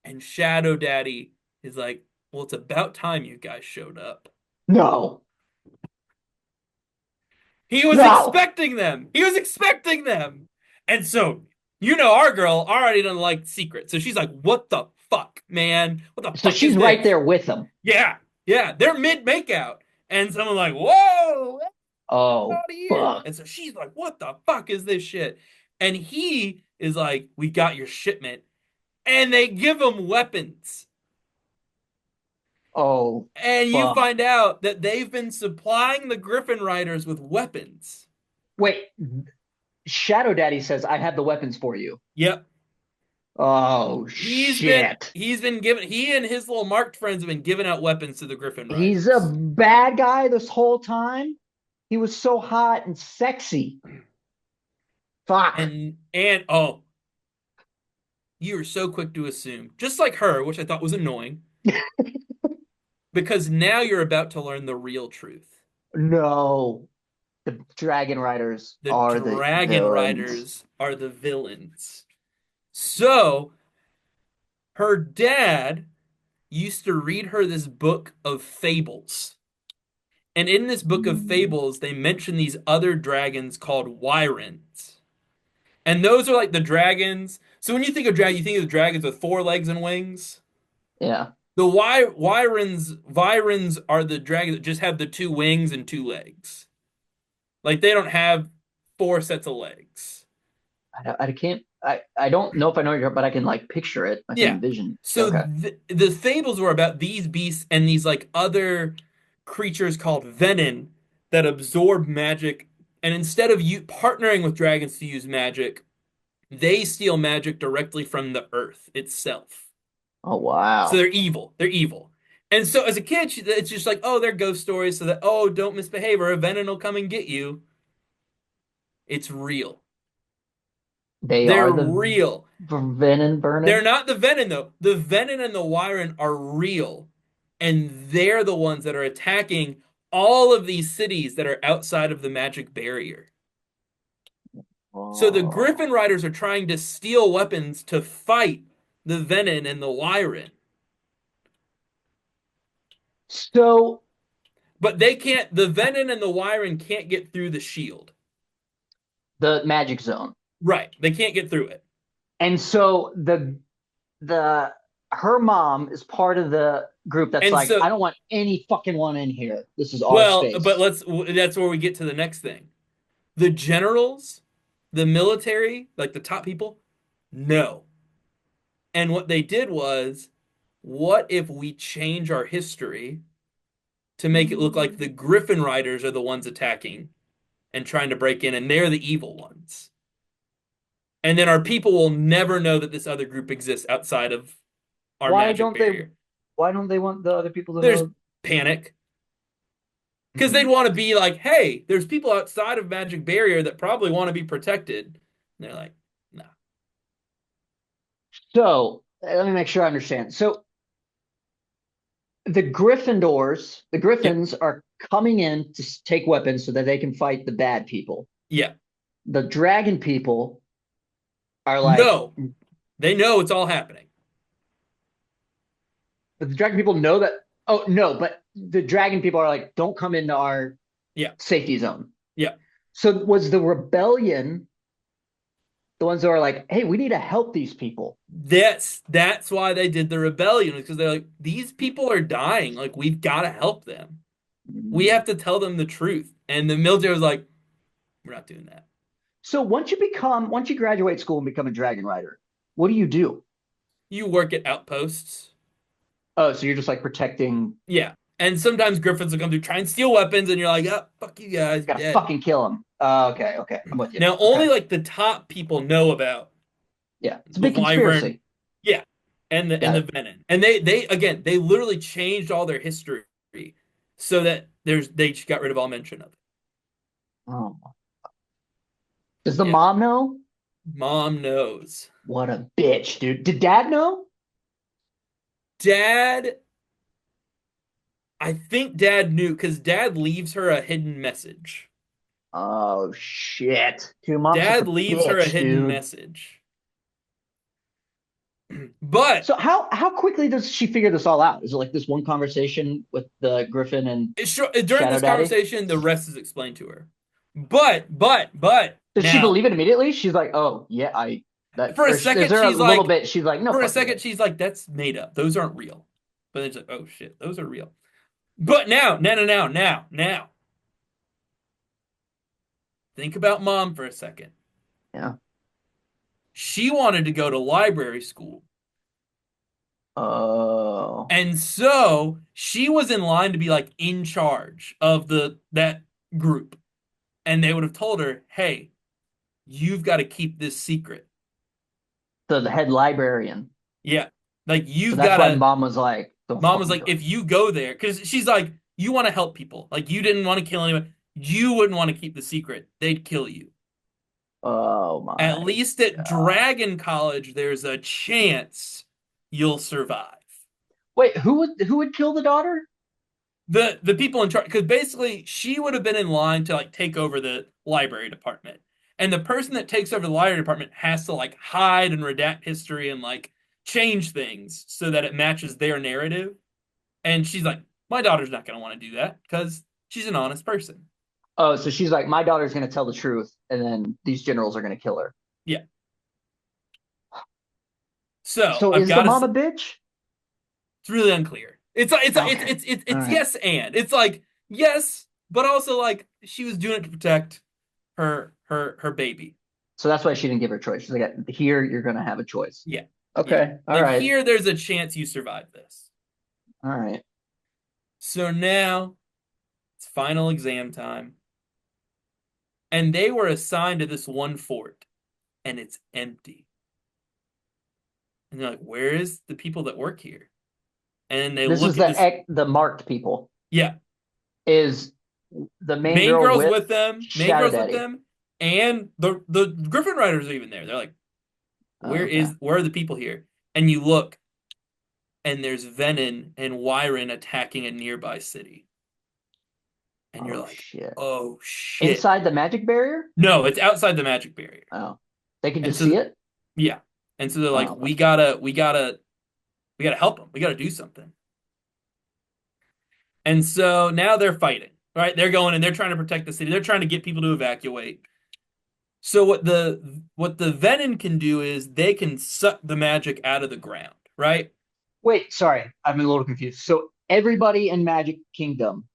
And Shadow Daddy is like, "Well, it's about time you guys showed up." No. He was No. expecting them. He was expecting them. And so, our girl already doesn't like secrets. So she's like, what the fuck, man? What the So fuck is she's right this? there with him. Yeah, yeah. They're mid makeout. And someone's like, whoa, get Oh, out of here. fuck. And so she's like, what the fuck is this shit? And he is like, we got your shipment. And they give him weapons. Oh, And you fuck. find out that they've been supplying the Griffin Riders with weapons. Wait, Shadow Daddy says, I have the weapons for you. Yep. Oh, He's been shit. he's been given he and his little marked friends have been giving out weapons to the Griffin He's a Riders. bad guy this whole time. He was so hot and sexy. Fuck. And oh, You are so quick to assume, just like her, which I thought was annoying, because now you're about to learn the real truth. No, the Dragon Riders The are the Dragon villains. Riders are the villains. So, her dad used to read her this book of fables. And in this book of Mm, fables, they mention these other dragons called Wyrens. And those are like the dragons. So when you think of dragons, you think of the dragons with four legs and wings. yeah, The Wyrens are the dragons that just have the two wings and two legs. Like they don't have four sets of legs. I can't. I don't know if I know you're, but I can like picture it. I can Yeah. envision. So Okay. the fables were about these beasts and these like other creatures called Venin that absorb magic. And instead of you partnering with dragons to use magic, they steal magic directly from the earth itself. Oh So wow. they're evil. They're evil. And so as a kid, it's just like, oh, they're ghost stories so that, oh, don't misbehave or a Venom will come and get you. It's real. They They're are the real. Venom They're Vernon. not the Venom, though. The Venom and the Wyron are real. And they're the ones that are attacking all of these cities that are outside of the magic barrier. So the Oh. Griffin Riders are trying to steal weapons to fight the Venom and the Wyron. So But they can't, the Venom and the Wyron can't get through the shield. the magic zone. Right. They can't get through it. And so the her mom is part of the group that's And like, so, I don't want any fucking one in here. This is our well, but space. that's where we get to the next thing. The generals, the military, like the top people, no. And what they did was, what if we change our history to make it look like the Griffin Riders are the ones attacking and trying to break in, and they're the evil ones? And then our people will never know that this other group exists outside of our Why magic don't they barrier. why don't they want the other people to There's know? panic because they'd want to be like, hey, there's people outside of magic barrier that probably want to be protected. And they're like, no. So let me make sure I understand. So the Yep. Griffins are coming in to take weapons so that they can fight the bad people. Yeah. The dragon people are like, No. They know it's all happening. but the dragon people know that. Oh no, but the dragon people are like, don't come into our Yeah. safety zone. Yeah. So was the rebellion the ones that are like, hey, we need to help these people? That's why they did the rebellion because they're like, these people are dying. Like, we've got to help them. We Mm. have to tell them the truth. And the military was like, we're not doing that. So once you graduate school and become a dragon rider, what do you do? You work at outposts. Oh, so you're just like protecting. Yeah. And sometimes Griffins will come through, try and steal weapons, and you're like, oh, fuck you guys, you're Gotta dead. fucking kill them. Okay, okay, I'm with you. Now, only Okay, like the top people know about yeah, it's a the big Wyvern. conspiracy. Yeah. And Got the it. Venom. And they again, they literally changed all their history so that they just got rid of all mention of it. Oh, does the Yeah. mom know? Mom knows. What a bitch, dude. Did dad know? Dad, I think dad knew because dad leaves her a hidden message. Oh shit, dude, mom's such Dad a leaves her a bitch, hidden dude. message. But So how quickly does she figure this all out? Is it like this one conversation with the Griffin and during Shadow this Daddy? conversation, the rest is explained to her. But Does she now, believe it immediately? She's like, oh yeah, I that. for a Or is second, there a she's little like, bit? She's like, no fucking way. that's made up. Those aren't real. But then she's like, oh shit, those are real. But now, think about mom for a second. Yeah. She wanted to go to library school. Oh, And so she was in line to be like in charge of the that group. And they would have told her, hey, you've got to keep this secret. so the head librarian. Yeah. Like So you've that's got why to mom was like, don't mom was fucking like, do it. if you go there, because she's like, you want to help people. Like you didn't want to kill anyone. You wouldn't want to keep the secret. They'd kill you. Oh At my least at God. Dragon College, there's a chance you'll survive. Wait, who would kill the daughter? The people in charge, because basically she would have been in line to like take over the library department, and the person that takes over the library department has to like hide and redact history and like change things so that it matches their narrative. And she's like, my daughter's not going to want to do that because she's an honest person. Oh, so she's like, my daughter's gonna tell the truth, and then these generals are gonna kill her. Yeah. So So I've is the got to. mom a bitch? It's really unclear. Okay. All It's right. yes and it's like yes, but also like she was doing it to protect her baby. So that's why she didn't give her choice. She's like, here, you're gonna have a choice. Yeah, yeah. Okay. All Like right. here, there's a chance you survive this. All right. So now it's final exam time, and they were assigned to this one fort, and it's empty. And they're like, "Where is the people that work here?" And they This is look at this. the marked people. Yeah, Is the main main girl girl's with with them. Main Shadow girl's with Daddy? them, and the Griffin Riders are even there. They're like, Oh, okay. where are the people here? And you look, and there's Venom and Wyron attacking a nearby city. And you're Oh like, shit. oh shit. Inside the magic barrier? No, it's outside the magic barrier. Oh, they can And just so see it? yeah. And so they're like, Oh, okay. we gotta help them. We gotta do something. And so now they're fighting, right? They're going and they're trying to protect the city. They're trying to get people to evacuate. So what the Venom can do is they can suck the magic out of the ground, right? Wait, sorry. I'm a little confused. So everybody in Magic Kingdom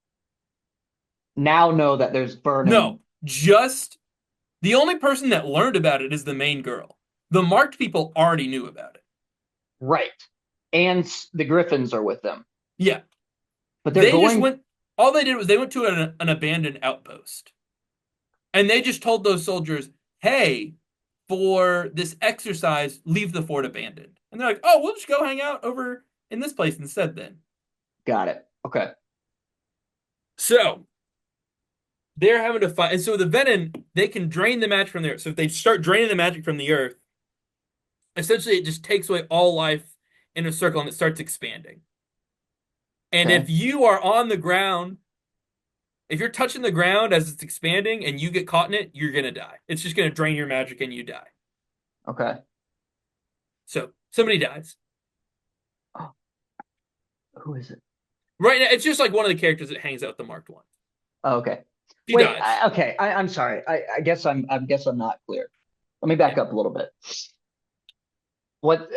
now know that there's No, Vernon. just the only person that learned about it is the main girl. The marked people already knew about it. Right. And the Griffins are with them. Yeah. But they're They just going. went, all they did was they went to an abandoned outpost. And they just told those soldiers, hey, for this exercise, leave the fort abandoned. And they're like, oh, we'll just go hang out over in this place instead then. Got it. Okay. So they're having to fight. And so the Venom, they can drain the magic from the earth. So if they start draining the magic from the earth, essentially it just takes away all life in a circle and it starts expanding. And if Okay. you are on the ground, if you're touching the ground as it's expanding and you get caught in it, you're gonna die. It's just gonna drain your magic and you die. Okay. So somebody dies. Oh, who is it? Right now, it's just like one of the characters that hangs out with the marked one. Oh, okay. She Wait. dies. Okay. I'm sorry. I guess I'm not clear. Let me Yeah. back up a little bit. What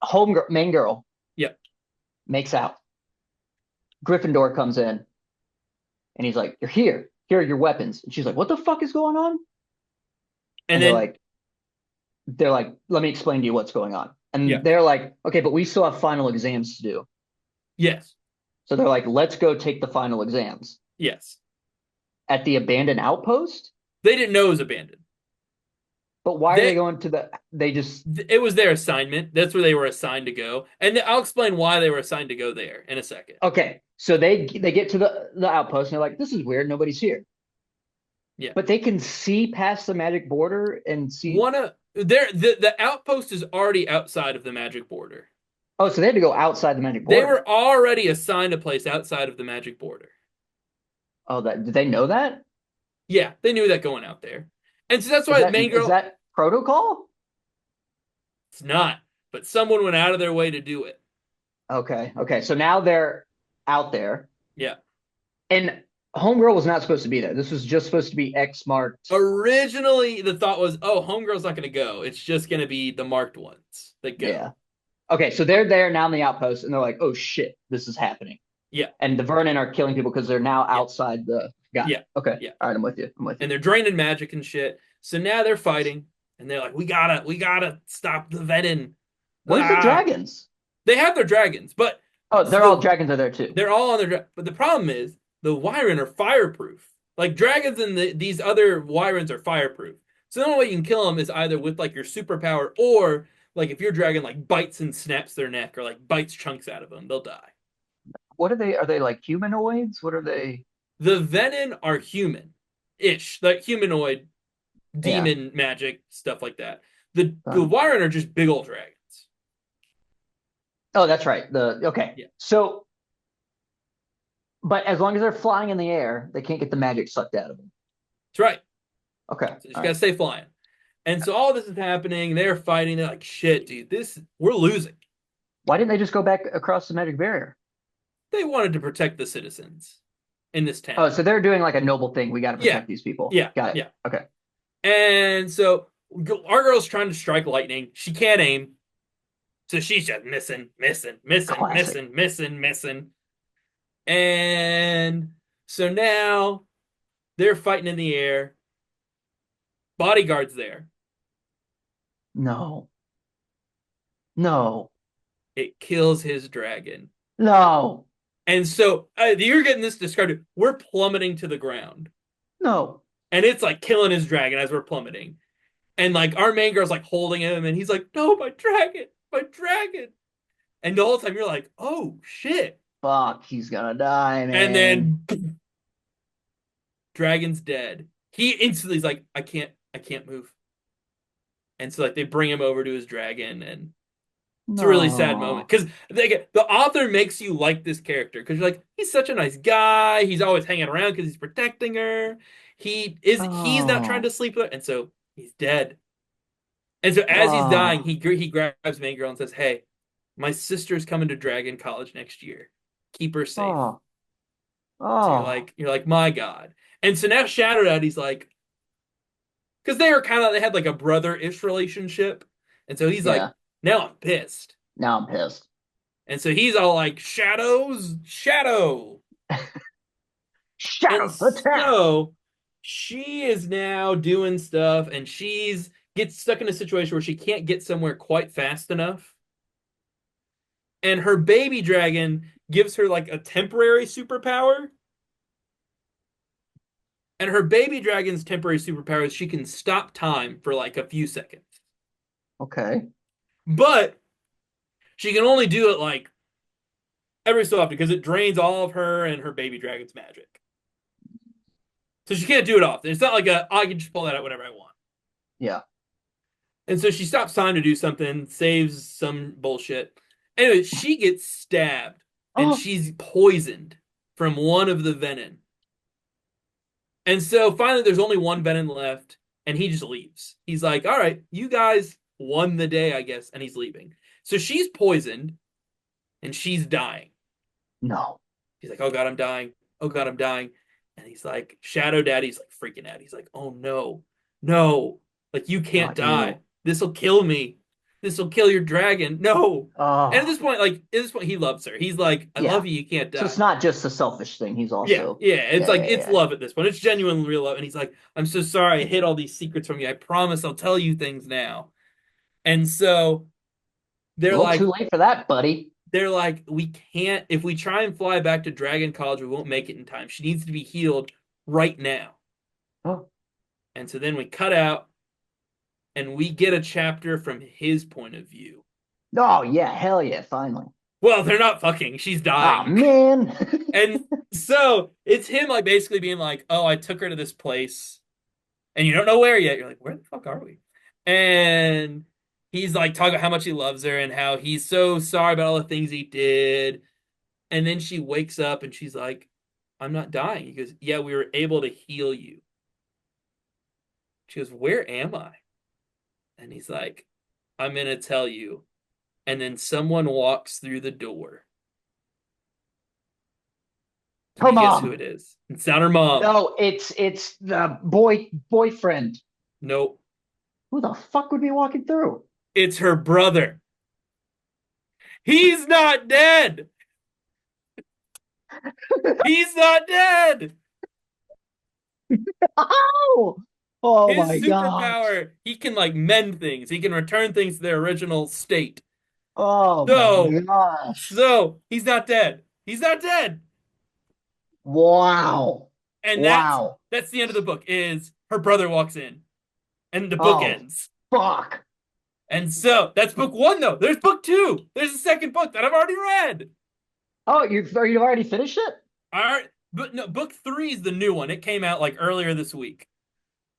home girl, main girl Yeah. makes out. Gryffindor comes in and he's like, "You're here. Here are your weapons." And she's like, "What the fuck is going on?" And And then they're like, "Let me explain to you what's going on." yeah. And they're like, "Okay, but we still have final exams to do." Yes. So they're like, "Let's go take the final exams Yes. at the abandoned outpost." They didn't know it was abandoned. But why are they They going to the? They just it was their assignment. That's where they were assigned to go. And I'll explain why they were assigned to go there in a second. okay. So they get to the outpost and they're like, "This is weird. Nobody's here." Yeah. But they can see past the magic border and see. One of the outpost is already outside of the magic border. Oh, so they had to go outside the magic They border. were already assigned a place outside of the magic border. Oh, that did they know that? Yeah, they knew that going out there. And so that's Is why the that main is girl, that protocol? it's not, but someone went out of their way to do it. Okay. Okay. So now they're out there. Yeah. And Homegirl was not supposed to be there. This was just supposed to be X marked. Originally, the thought was, oh, Homegirl's not going to go. It's just going to be the marked ones that go. Yeah. Okay, so they're there now in the outpost, and they're like, "Oh shit, this is happening." Yeah. And the Vernon are killing people because they're now Yeah. outside the. Got Yeah. it. Okay. Yeah. All right, I'm with you. I'm with you. And they're draining magic and shit. So now they're fighting, and they're like, we gotta stop the Venom. Where's the Ah. dragons? They have their dragons, but Oh, so they're all dragons are there too. they're all on their. But the problem is the Wyron are fireproof. Like dragons and these other Wyrons are fireproof. So the only way you can kill them is either with like your superpower or like if your dragon like bites and snaps their neck or like bites chunks out of them, they'll die. What are they? Are they like humanoids? What are they? The Venom are human-ish, like humanoid. Yeah. demon magic, stuff like that. The Um, Wyvern are just big old dragons. oh, that's right. The okay. Yeah, So, but as long as they're flying in the air, they can't get the magic sucked out of them. that's right. Okay. So you just All gotta right. stay flying. And so all this is happening. They're fighting. They're like, shit, dude, this we're losing. Why didn't they just go back across the magic barrier? They wanted to protect the citizens in this Oh, town. so they're doing like a noble thing. We got to Yeah, protect these people. yeah, Got it. yeah. Okay. And so our girl's trying to strike lightning. She can't aim. So she's just missing, missing, missing, Classic. missing, missing, missing. And so now they're fighting in the air. Bodyguard's there. No. No. It kills his dragon. No. And so you're getting this described. We're plummeting to the ground. No. And it's like killing his dragon as we're plummeting. And like our main girl's like holding him and he's like, no, my dragon, my dragon. And the whole time you're like, oh shit. Fuck, he's gonna die, And man. then dragon's dead. He instantly is like, I can't move. And so like they bring him over to his dragon and it's a really sad moment No. because the author makes you like this character because you're like he's such a nice guy. He's always hanging around because he's protecting her. He's not trying to Oh. sleep with her, and so he's dead. And so as he's dying, Oh. he grabs main girl and says, "Hey, my sister's coming to Dragon College next year. Keep her safe." Oh. So Oh. you're like my God. And so now Shadow Daddy's like because they had like a brother-ish relationship, and so he's like Yeah. now I'm pissed. Now I'm pissed. And so he's all like, Shadows, Shadow. And Shadows attack. so she is now doing stuff and she's gets stuck in a situation where she can't get somewhere quite fast enough. And her baby dragon gives her like a temporary superpower. And her baby dragon's temporary superpower is she can stop time for like a few seconds. Okay. But she can only do it like every so often because it drains all of her and her baby dragon's magic. So she can't do it often. It's not like I can just pull that out whenever I want. Yeah. And so she stops time to do something, saves some bullshit. Anyway, she gets stabbed and Oh. she's poisoned from one of the venom. And so finally, there's only one venom left, and he just leaves. He's like, all right, you guys won the day, I guess. And he's leaving. So she's poisoned and she's dying. No. He's like, oh God, I'm dying. Oh God, I'm dying. And he's like, Shadow Daddy's like freaking out. He's like, oh no, no, like you can't Not die. you. This will kill me. This will kill your dragon. No. And Oh. at this point, he loves her. He's like, I Yeah. love you. You can't So it's die. not just a selfish thing. He's Yeah, also yeah. It's yeah, like yeah, it's yeah. love at this point. It's genuine, real love. And he's like, I'm so sorry. I hid all these secrets from you. I promise I'll tell you things now. And so A they're little too like, late for that, buddy. we can't. If we try and fly back to Dragon College, we won't make it in time. She needs to be healed right now. Oh. And so then we cut out and we get a chapter from his point of view. Oh yeah, hell yeah, finally. Well, they're not fucking. She's Oh dying. man. And so it's him like basically being like, "Oh, I took her to this place and you don't know where yet." You're like, "Where the fuck are we?" And he's like talking about how much he loves her and how he's so sorry about all the things he did. And then she wakes up and she's like, "I'm not dying." He goes, "Yeah, we were able to heal you." She goes, "Where am I?" And he's like, "I'm gonna tell you." And then someone walks through the door. Can Her you guess who it mom. is? It's not her mom. No, it's the boyfriend. Nope. Who the fuck would be walking through? It's her brother. He's not dead. He's not dead. Oh, oh His my gosh. superpower, he can like mend things. He can return things to their original state. Oh my So, gosh. he's not dead. He's not dead. Wow. And Wow. that's the end of the book is her brother walks in and the book Oh ends. fuck. And so that's book one though. There's book two. There's a second book that I've already read. Oh, you've already finished it? All right. But no, book three is the new one. It came out like earlier this week.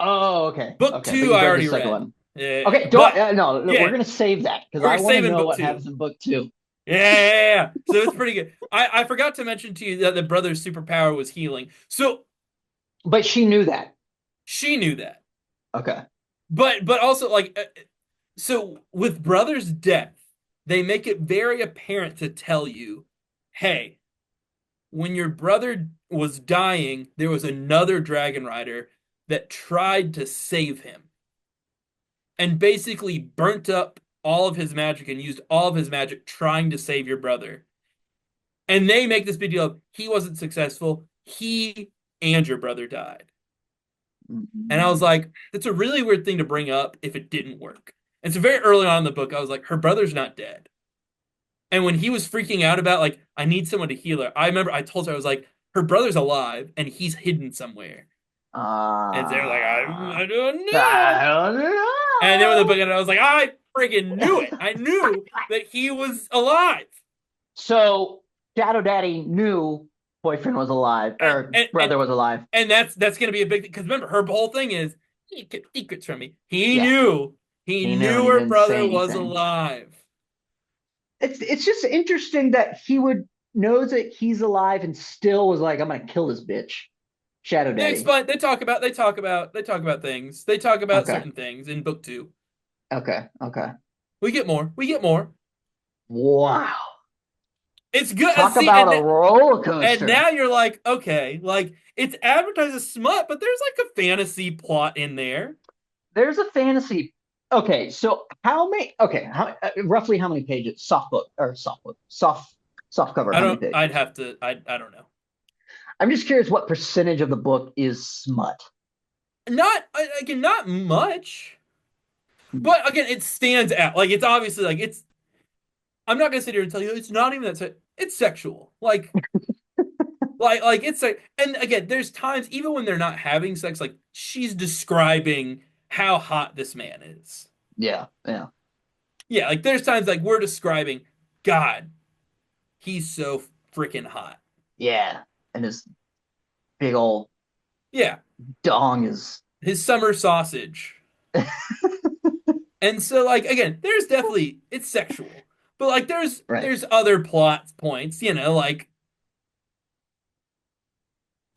Oh, okay. Book Okay. But two, you've I read the already second read. one. Yeah, Okay. Don't, but no, we're yeah, going to save that because we're I want to saving know book what two. happens in book two. Yeah. So it's pretty good. I forgot to mention to you that the brother's superpower was healing. So But she knew that. she knew that. Okay. But also like so with brother's death, they make it very apparent to tell you, hey, when your brother was dying, there was another dragon rider that tried to save him and basically burnt up all of his magic and used all of his magic trying to save your brother. And they make this big deal of he wasn't successful. He and your brother died. And I was Mm. like, that's a really weird thing to bring up if it didn't work. And so very early on in the book, I was like, her brother's not dead. And when he was freaking out about like, I need someone to heal her, I remember I told her, I was like, her brother's alive and he's hidden somewhere. And they're like, I don't know. I don't And then when the book know. ended, I was like, I freaking knew it. I knew that he was alive. So Shadow Daddy knew boyfriend was alive And or and and, brother was alive. and that's gonna be a big thing. Because remember, her whole thing is he kept secrets from me. He Yeah, knew. He he knew and knew he her didn't say brother was anything. alive. It's just interesting that he would knows that he's alive and still was like, I'm gonna kill this bitch. Shadow They Daddy. explain. They talk about things. They talk about Okay. certain things in book two. Okay. Okay. We get more. We get more. Wow. It's good. Talk See, about a roller and coaster. now you're like, okay, like it's advertised as smut, but there's like a fantasy plot in there. There's a fantasy. Okay, so how many? Okay, roughly how many pages? Soft book, soft cover. I How many don't. I'd pages? have to. I don't know. I'm just curious what percentage of the book is smut. Not again. Not much. But again, it stands out. Like it's obviously like it's. I'm not gonna sit here and tell you it's not even that. It's sexual. Like it's like. And again, there's times even when they're not having sex, like she's describing how hot this man is. Yeah, yeah, Yeah, like there's times like we're describing, God, he's so freaking hot. yeah. And his big old Yeah, dong is his summer sausage. And so like again, there's definitely it's sexual. But like there's right. there's other plot points, like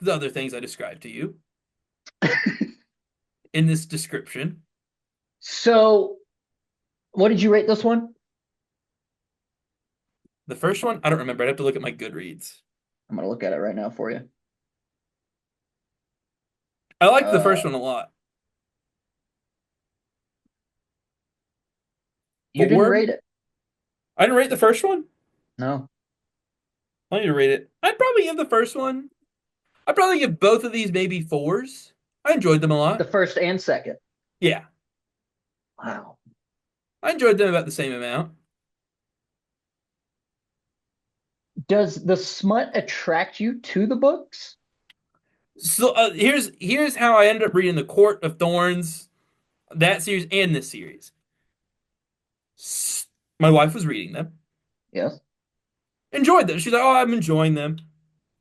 the other things I described to you in this description. So, what did you rate this one? The first one, I don't remember. I'd have to look at my Goodreads. I'm gonna look at it right now for you. I liked the Uh, first one a lot. you didn't Four? rate it. I didn't rate the first one. No, I need to rate it. I'd probably give the first one. I'd probably give both of these maybe fours. I enjoyed them a the lot. first and second. Yeah, Wow. I enjoyed them about the same amount. Does the smut attract you to the books? So here's how I ended up reading the Court of Thorns, that series and this series. My wife was reading them, Yes. enjoyed them. She's like, "Oh, I'm enjoying them."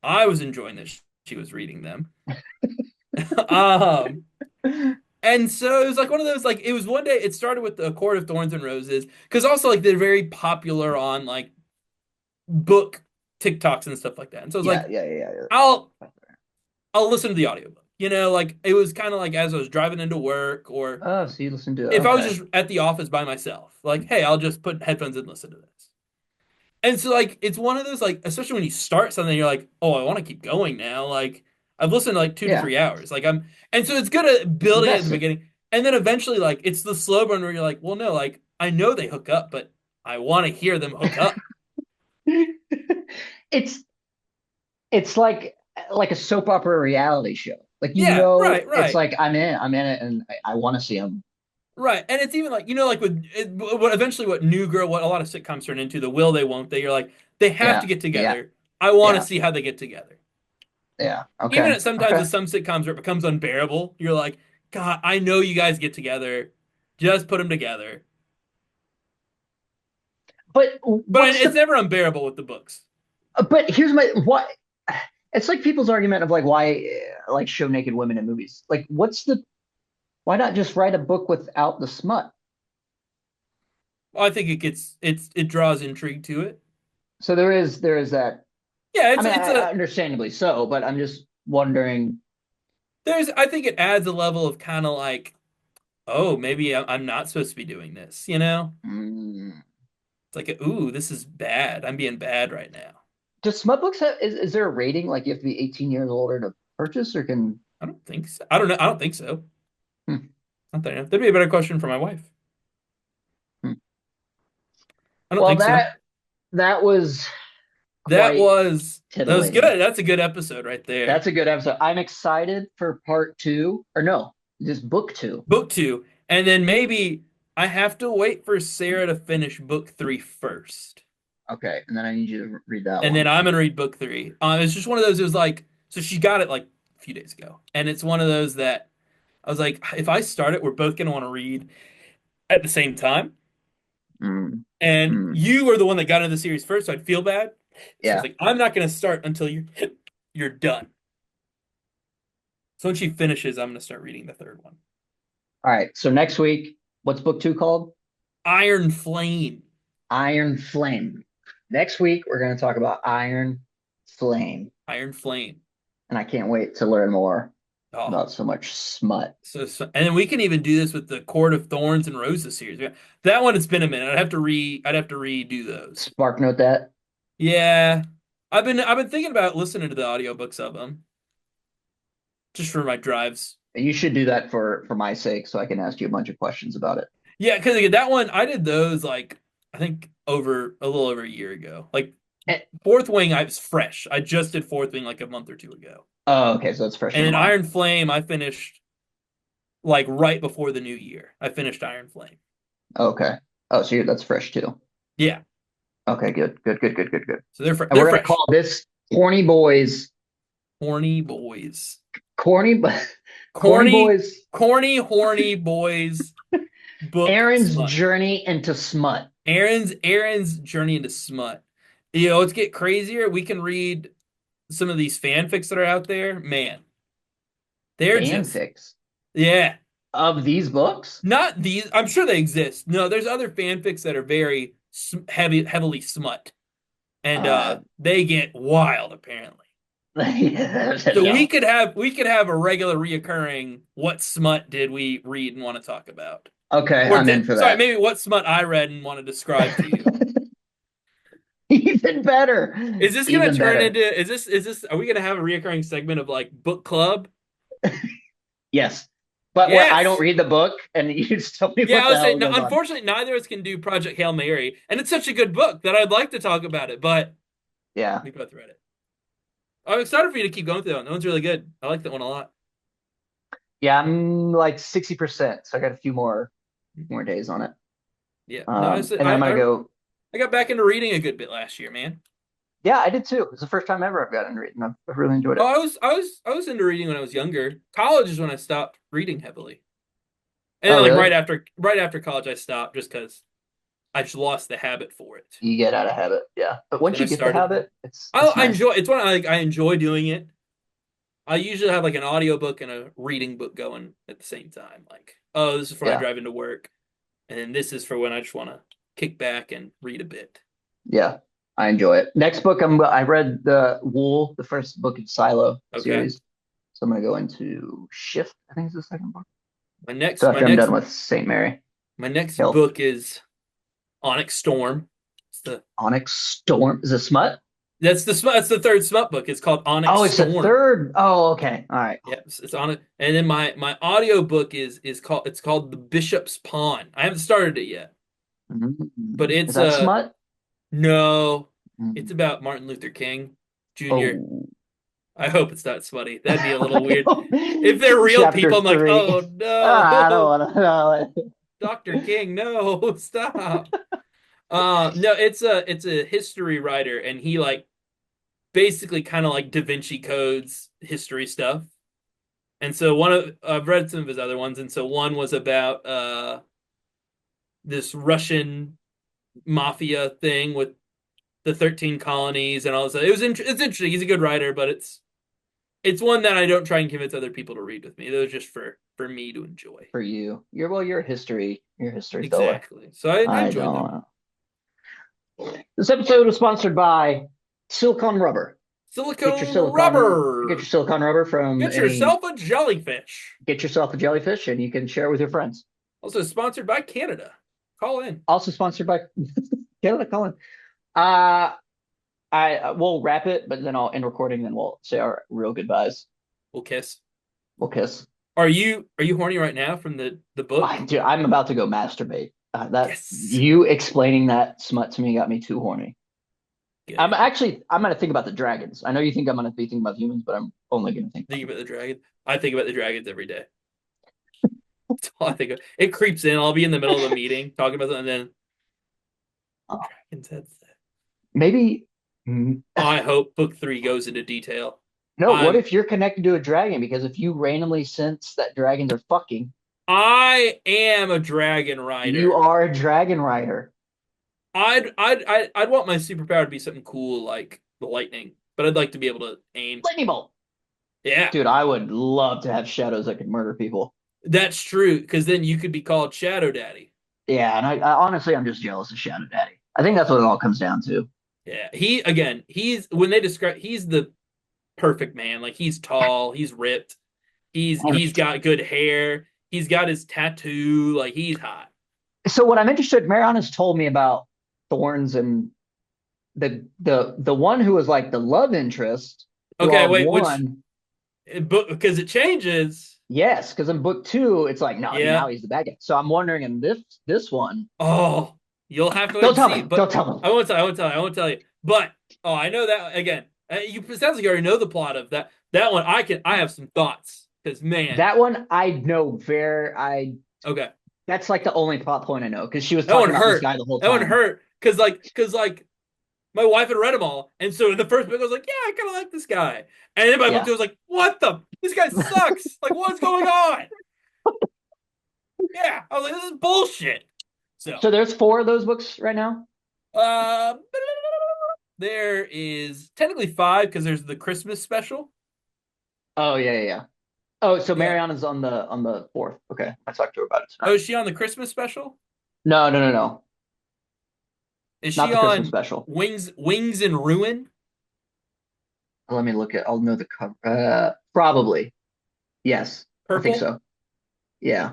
I was enjoying that she was reading them. um, and so it was like one of those like it was one day. It started with the Court of Thorns and Roses because also like they're very popular on like book TikToks and stuff like that. And so I was Yeah, like, yeah, yeah, I'll yeah. I'll listen to the audiobook. Like it was kind of like as I was driving into work or Oh, so you listen to it. if I was Okay. just at the office by myself, like, hey, I'll just put headphones in and listen to this. And so like it's one of those like, especially when you start something, you're like, oh, I want to keep going now. Like I've listened to like 2 to 3 hours. And so it's good at It's building it at the invested. beginning. And then eventually like it's the slow burn where you're like, well, no, like I know they hook up, but I want to hear them hook up. It's it's like a soap opera reality show. Like Yeah, right, it's right. like I'm in it, and I want to see them. Right. And it's even like, like with what eventually what New Girl, what a lot of sitcoms turn into, the will they won't they, you're like, they have to Yeah, get yeah, together. I want to yeah, see how they get together. yeah. Even Okay, at sometimes okay. with some sitcoms where it becomes unbearable, you're like, God, I know you guys get together. Just put them together. But But what's it's the? never unbearable with the books. But here's my what. It's like people's argument of like why like show naked women in movies. Like, what's the Why not just write a book without the smut? I think it draws intrigue to it. So there is that. Yeah, I mean, it's a understandably so, but I'm just wondering. there's I think it adds a level of kind of like, oh, maybe I'm not supposed to be doing this, you know? mm, It's like, ooh, this is bad. I'm being bad right now. do smut books have, is there a rating like you have to be 18 years older to purchase or can I don't think so. I don't know. I don't think so. hmm, Not that I know. That'd be a better question for my wife. hmm. I don't Well, think so. that was quite That was titillating. good. That's a good episode right there. That's a good episode. I'm excited for part two, or no, just book two. Book two, and then maybe I have to wait for Sarah to finish book three first, Okay, and then I need you to read that and then one. I'm gonna read book three. It's just one of those. It was like so she got it like a few days ago, and it's one of those that I was like, if I start it, we're both gonna want to read at the same time. Mm, And mm, you were the one that got into the series first, so I'd feel bad. So I was yeah. like, I'm not gonna start until you're done. So when she finishes, I'm gonna start reading the third one. All right. So next week, what's book two called? Iron Flame. Iron Flame. Next week, we're going to talk about Iron Flame, Iron Flame. and I can't wait to learn more Oh, about so much smut. and then we can even do this with the Court of Thorns and Roses series. Yeah, that one, it's been a minute. I'd have to redo those. Spark note that. Yeah. I've been thinking about listening to the audiobooks of them just for my drives. You should do that for my sake, so I can ask you a bunch of questions about it. Yeah, because again, that one I did those like I think over a little over a year ago. Like Eh, Fourth Wing, I was fresh. I just did Fourth Wing like a month or two ago. oh, okay, so that's fresh in And your then mind. Iron Flame, I finished like right before the new year. I finished Iron Flame. Okay. Oh, so that's fresh too. Yeah. Okay, good, good, good, good, good, good. So And they're we're gonna fresh. call this Corny Boys, Horny boys. Corny, Corny Corny, Boys, corny, horny boys book Aaron's smut. journey into smut. Aaron's journey into smut. You know, let's get crazier. We can read some of these fanfics that are out there. Man, they're just Fanfics yeah. of these books. Not these. I'm sure they exist. No, there's other fanfics that are very heavily smut, and Uh, they get wild apparently. So no. we could have a regular reoccurring what smut did we read and want to talk about? Okay, Or I'm in for sorry, that. maybe what smut I read and want to describe to you. Even better. Is this gonna Even turn better. into is this are we gonna have a reoccurring segment of like book club? Yes. But where I don't Yes. read the book and you just tell me Yeah, what I the would say hell no, goes on. unfortunately neither of us can do Project Hail Mary, and it's such a good book that I'd like to talk about it, but Yeah. we both read it. I'm excited for you to keep going through that one. That one's really good. I like that one a lot. Yeah, I'm like 60%. So I got a few more days on it. Yeah. No, And then I'm gonna go. I got back into reading a good bit last year, man. Yeah, I did too. It's the first time ever I've gotten into reading. I've really enjoyed Oh, it. I was into reading when I was younger. College is when I stopped reading heavily. And then Oh, like really? right after college I stopped just because I just lost the habit for it. You get out of habit. Yeah. But Then once I you get the started habit, it's I nice. enjoy it's when I enjoy doing it. I usually have like an audiobook and a reading book going at the same time. Like, oh, this is for when I Yeah. drive into work, and then this is for when I just want to kick back and read a bit. Yeah. I enjoy it. Next book, I read the Wool, the first book in Silo Okay. series. So I'm gonna go into Shift, I think is the second book. My So next my after I'm done next with St. Mary. my next Hill. book is Onyx Storm. It's the Onyx Storm. Is it smut? that's the third smut book. It's called Onyx Oh, it's the Storm. third. Oh, okay. All right. Yeah, it's on it. And then my audio book is called it's called The Bishop's Pawn. I haven't started it yet, but Is it's that smut? no, it's Mm. about Martin Luther King Jr. Oh, I hope it's not smutty. That'd be a little I weird. If don't- they're real Chapter people, I'm like, three. oh I don't no, want to know. Dr. King, no, stop. No, it's a history writer, and he like basically kind of like Da Vinci codes history stuff. And so one of I've read some of his other ones, and so one was about this Russian mafia thing with the 13 colonies and all this. It's interesting. He's a good writer, but it's one that I don't try and convince other people to read with me. Those just for for me to enjoy. for you. You're a history filler. Exactly. So I I enjoyed them. don't. This episode is sponsored by Silicon Rubber. Get your Silicone silicon get your rubber. silicon rubber from Get any yourself a jellyfish. get yourself a jellyfish and you can share it with your friends. Also sponsored by Canada. Call in. Also sponsored by Canada Colin. Uh I we'll wrap it, but then I'll end recording, then we'll say our real goodbyes. We'll kiss. We'll kiss. Are you horny right now from the book? Dude, I'm about to go masturbate. That Yes. you explaining that smut to me got me too horny. Good. I'm gonna think about the dragons. I know you think I'm gonna be thinking about humans, but I'm only gonna think Think about about the dragon. I think about the dragons every day. That's all I think of. It creeps in. I'll be in the middle of a meeting talking about something, and then oh, dragons. That's that. maybe I hope book 3 goes into detail. no, what I'm if you're connected to a dragon? Because if you randomly sense that dragons are fucking, I am a dragon you rider. are a dragon rider. I'd want my superpower to be something cool like the lightning, but I'd like to be able to aim. Lightning bolt. Yeah, Dude, I would love to have shadows that could murder people. that's true. Because then you could be called Shadow Daddy. Yeah, and I honestly I'm just jealous of Shadow Daddy. I think that's what it all comes down to. Yeah, he's when they describe he's the perfect man. Like he's tall, he's ripped, he's got good hair, he's got his tattoo. Like he's hot. So what I'm interested, Mariana's told me about Thorns and the one who was like the love interest Okay, throughout wait, which one. book because it changes. Yes, because in book two, it's like no, Yeah. now he's the bad guy. So I'm wondering in this one. Oh, you'll have to wait Don't and tell see. me. Don't But tell me. I won't tell. I won't tell. I won't tell you. But oh, I know that again. You it sounds like you already know the plot of that. That one, I have some thoughts because man, That one I know very. I okay, That's like the only plot point I know because she was that one talking about this hurt. guy the whole That one time. hurt because my wife had read them all, and so in the first book I was like, yeah, I kind of like this guy, and then by book Yeah. two I was like, what the? This guy sucks. Like, what's going on? Yeah, I was like, this is bullshit. So, So there's four of those books right now. uh, there is technically 5 because there's the Christmas special. Oh yeah. Oh, so Yeah. Mariana's on the fourth. Okay, I talked to her about it Oh, tonight. is she on the Christmas special? No. Is Not she the Christmas on special. Wings and Ruin? Let me look at. I'll know the cover. Probably. Yes, I think Purple? so. Yeah,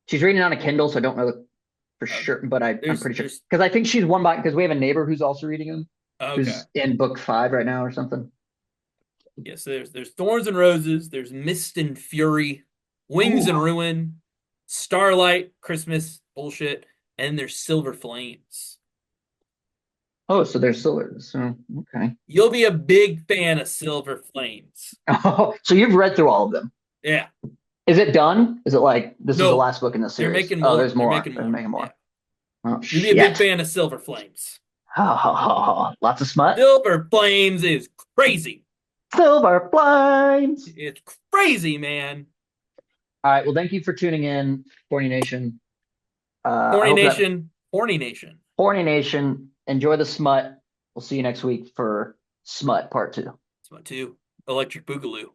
she's reading it on a Kindle, so I don't know for Okay. sure, but I'm There's pretty sure there's because I think she's one by because we have a neighbor who's also reading them, okay. who's in book 5 right now or something. Yes, there's Thorns and Roses, there's Mist and Fury, Wings Ooh. and Ruin, Starlight, Christmas, bullshit, and there's Silver Flames. Oh, so there's still so okay. You'll be a big fan of Silver Flames. Oh, so you've read through all of them. Yeah. Is it done? Is it like this is the No, last book in the they're series? making Oh, more. there's They're more. making They're more. making Yeah. more. Oh You'll be a big shit. fan of Silver Flames. Lots of smut. Silver Flames is crazy. Silver flames. It's crazy, man. All right. Well, thank you for tuning in, Horny Nation. I Horny hope that Nation. Horny Nation. Horny Nation. Enjoy the smut. We'll see you next week for Smut Part 2. It's about 2. Electric Boogaloo.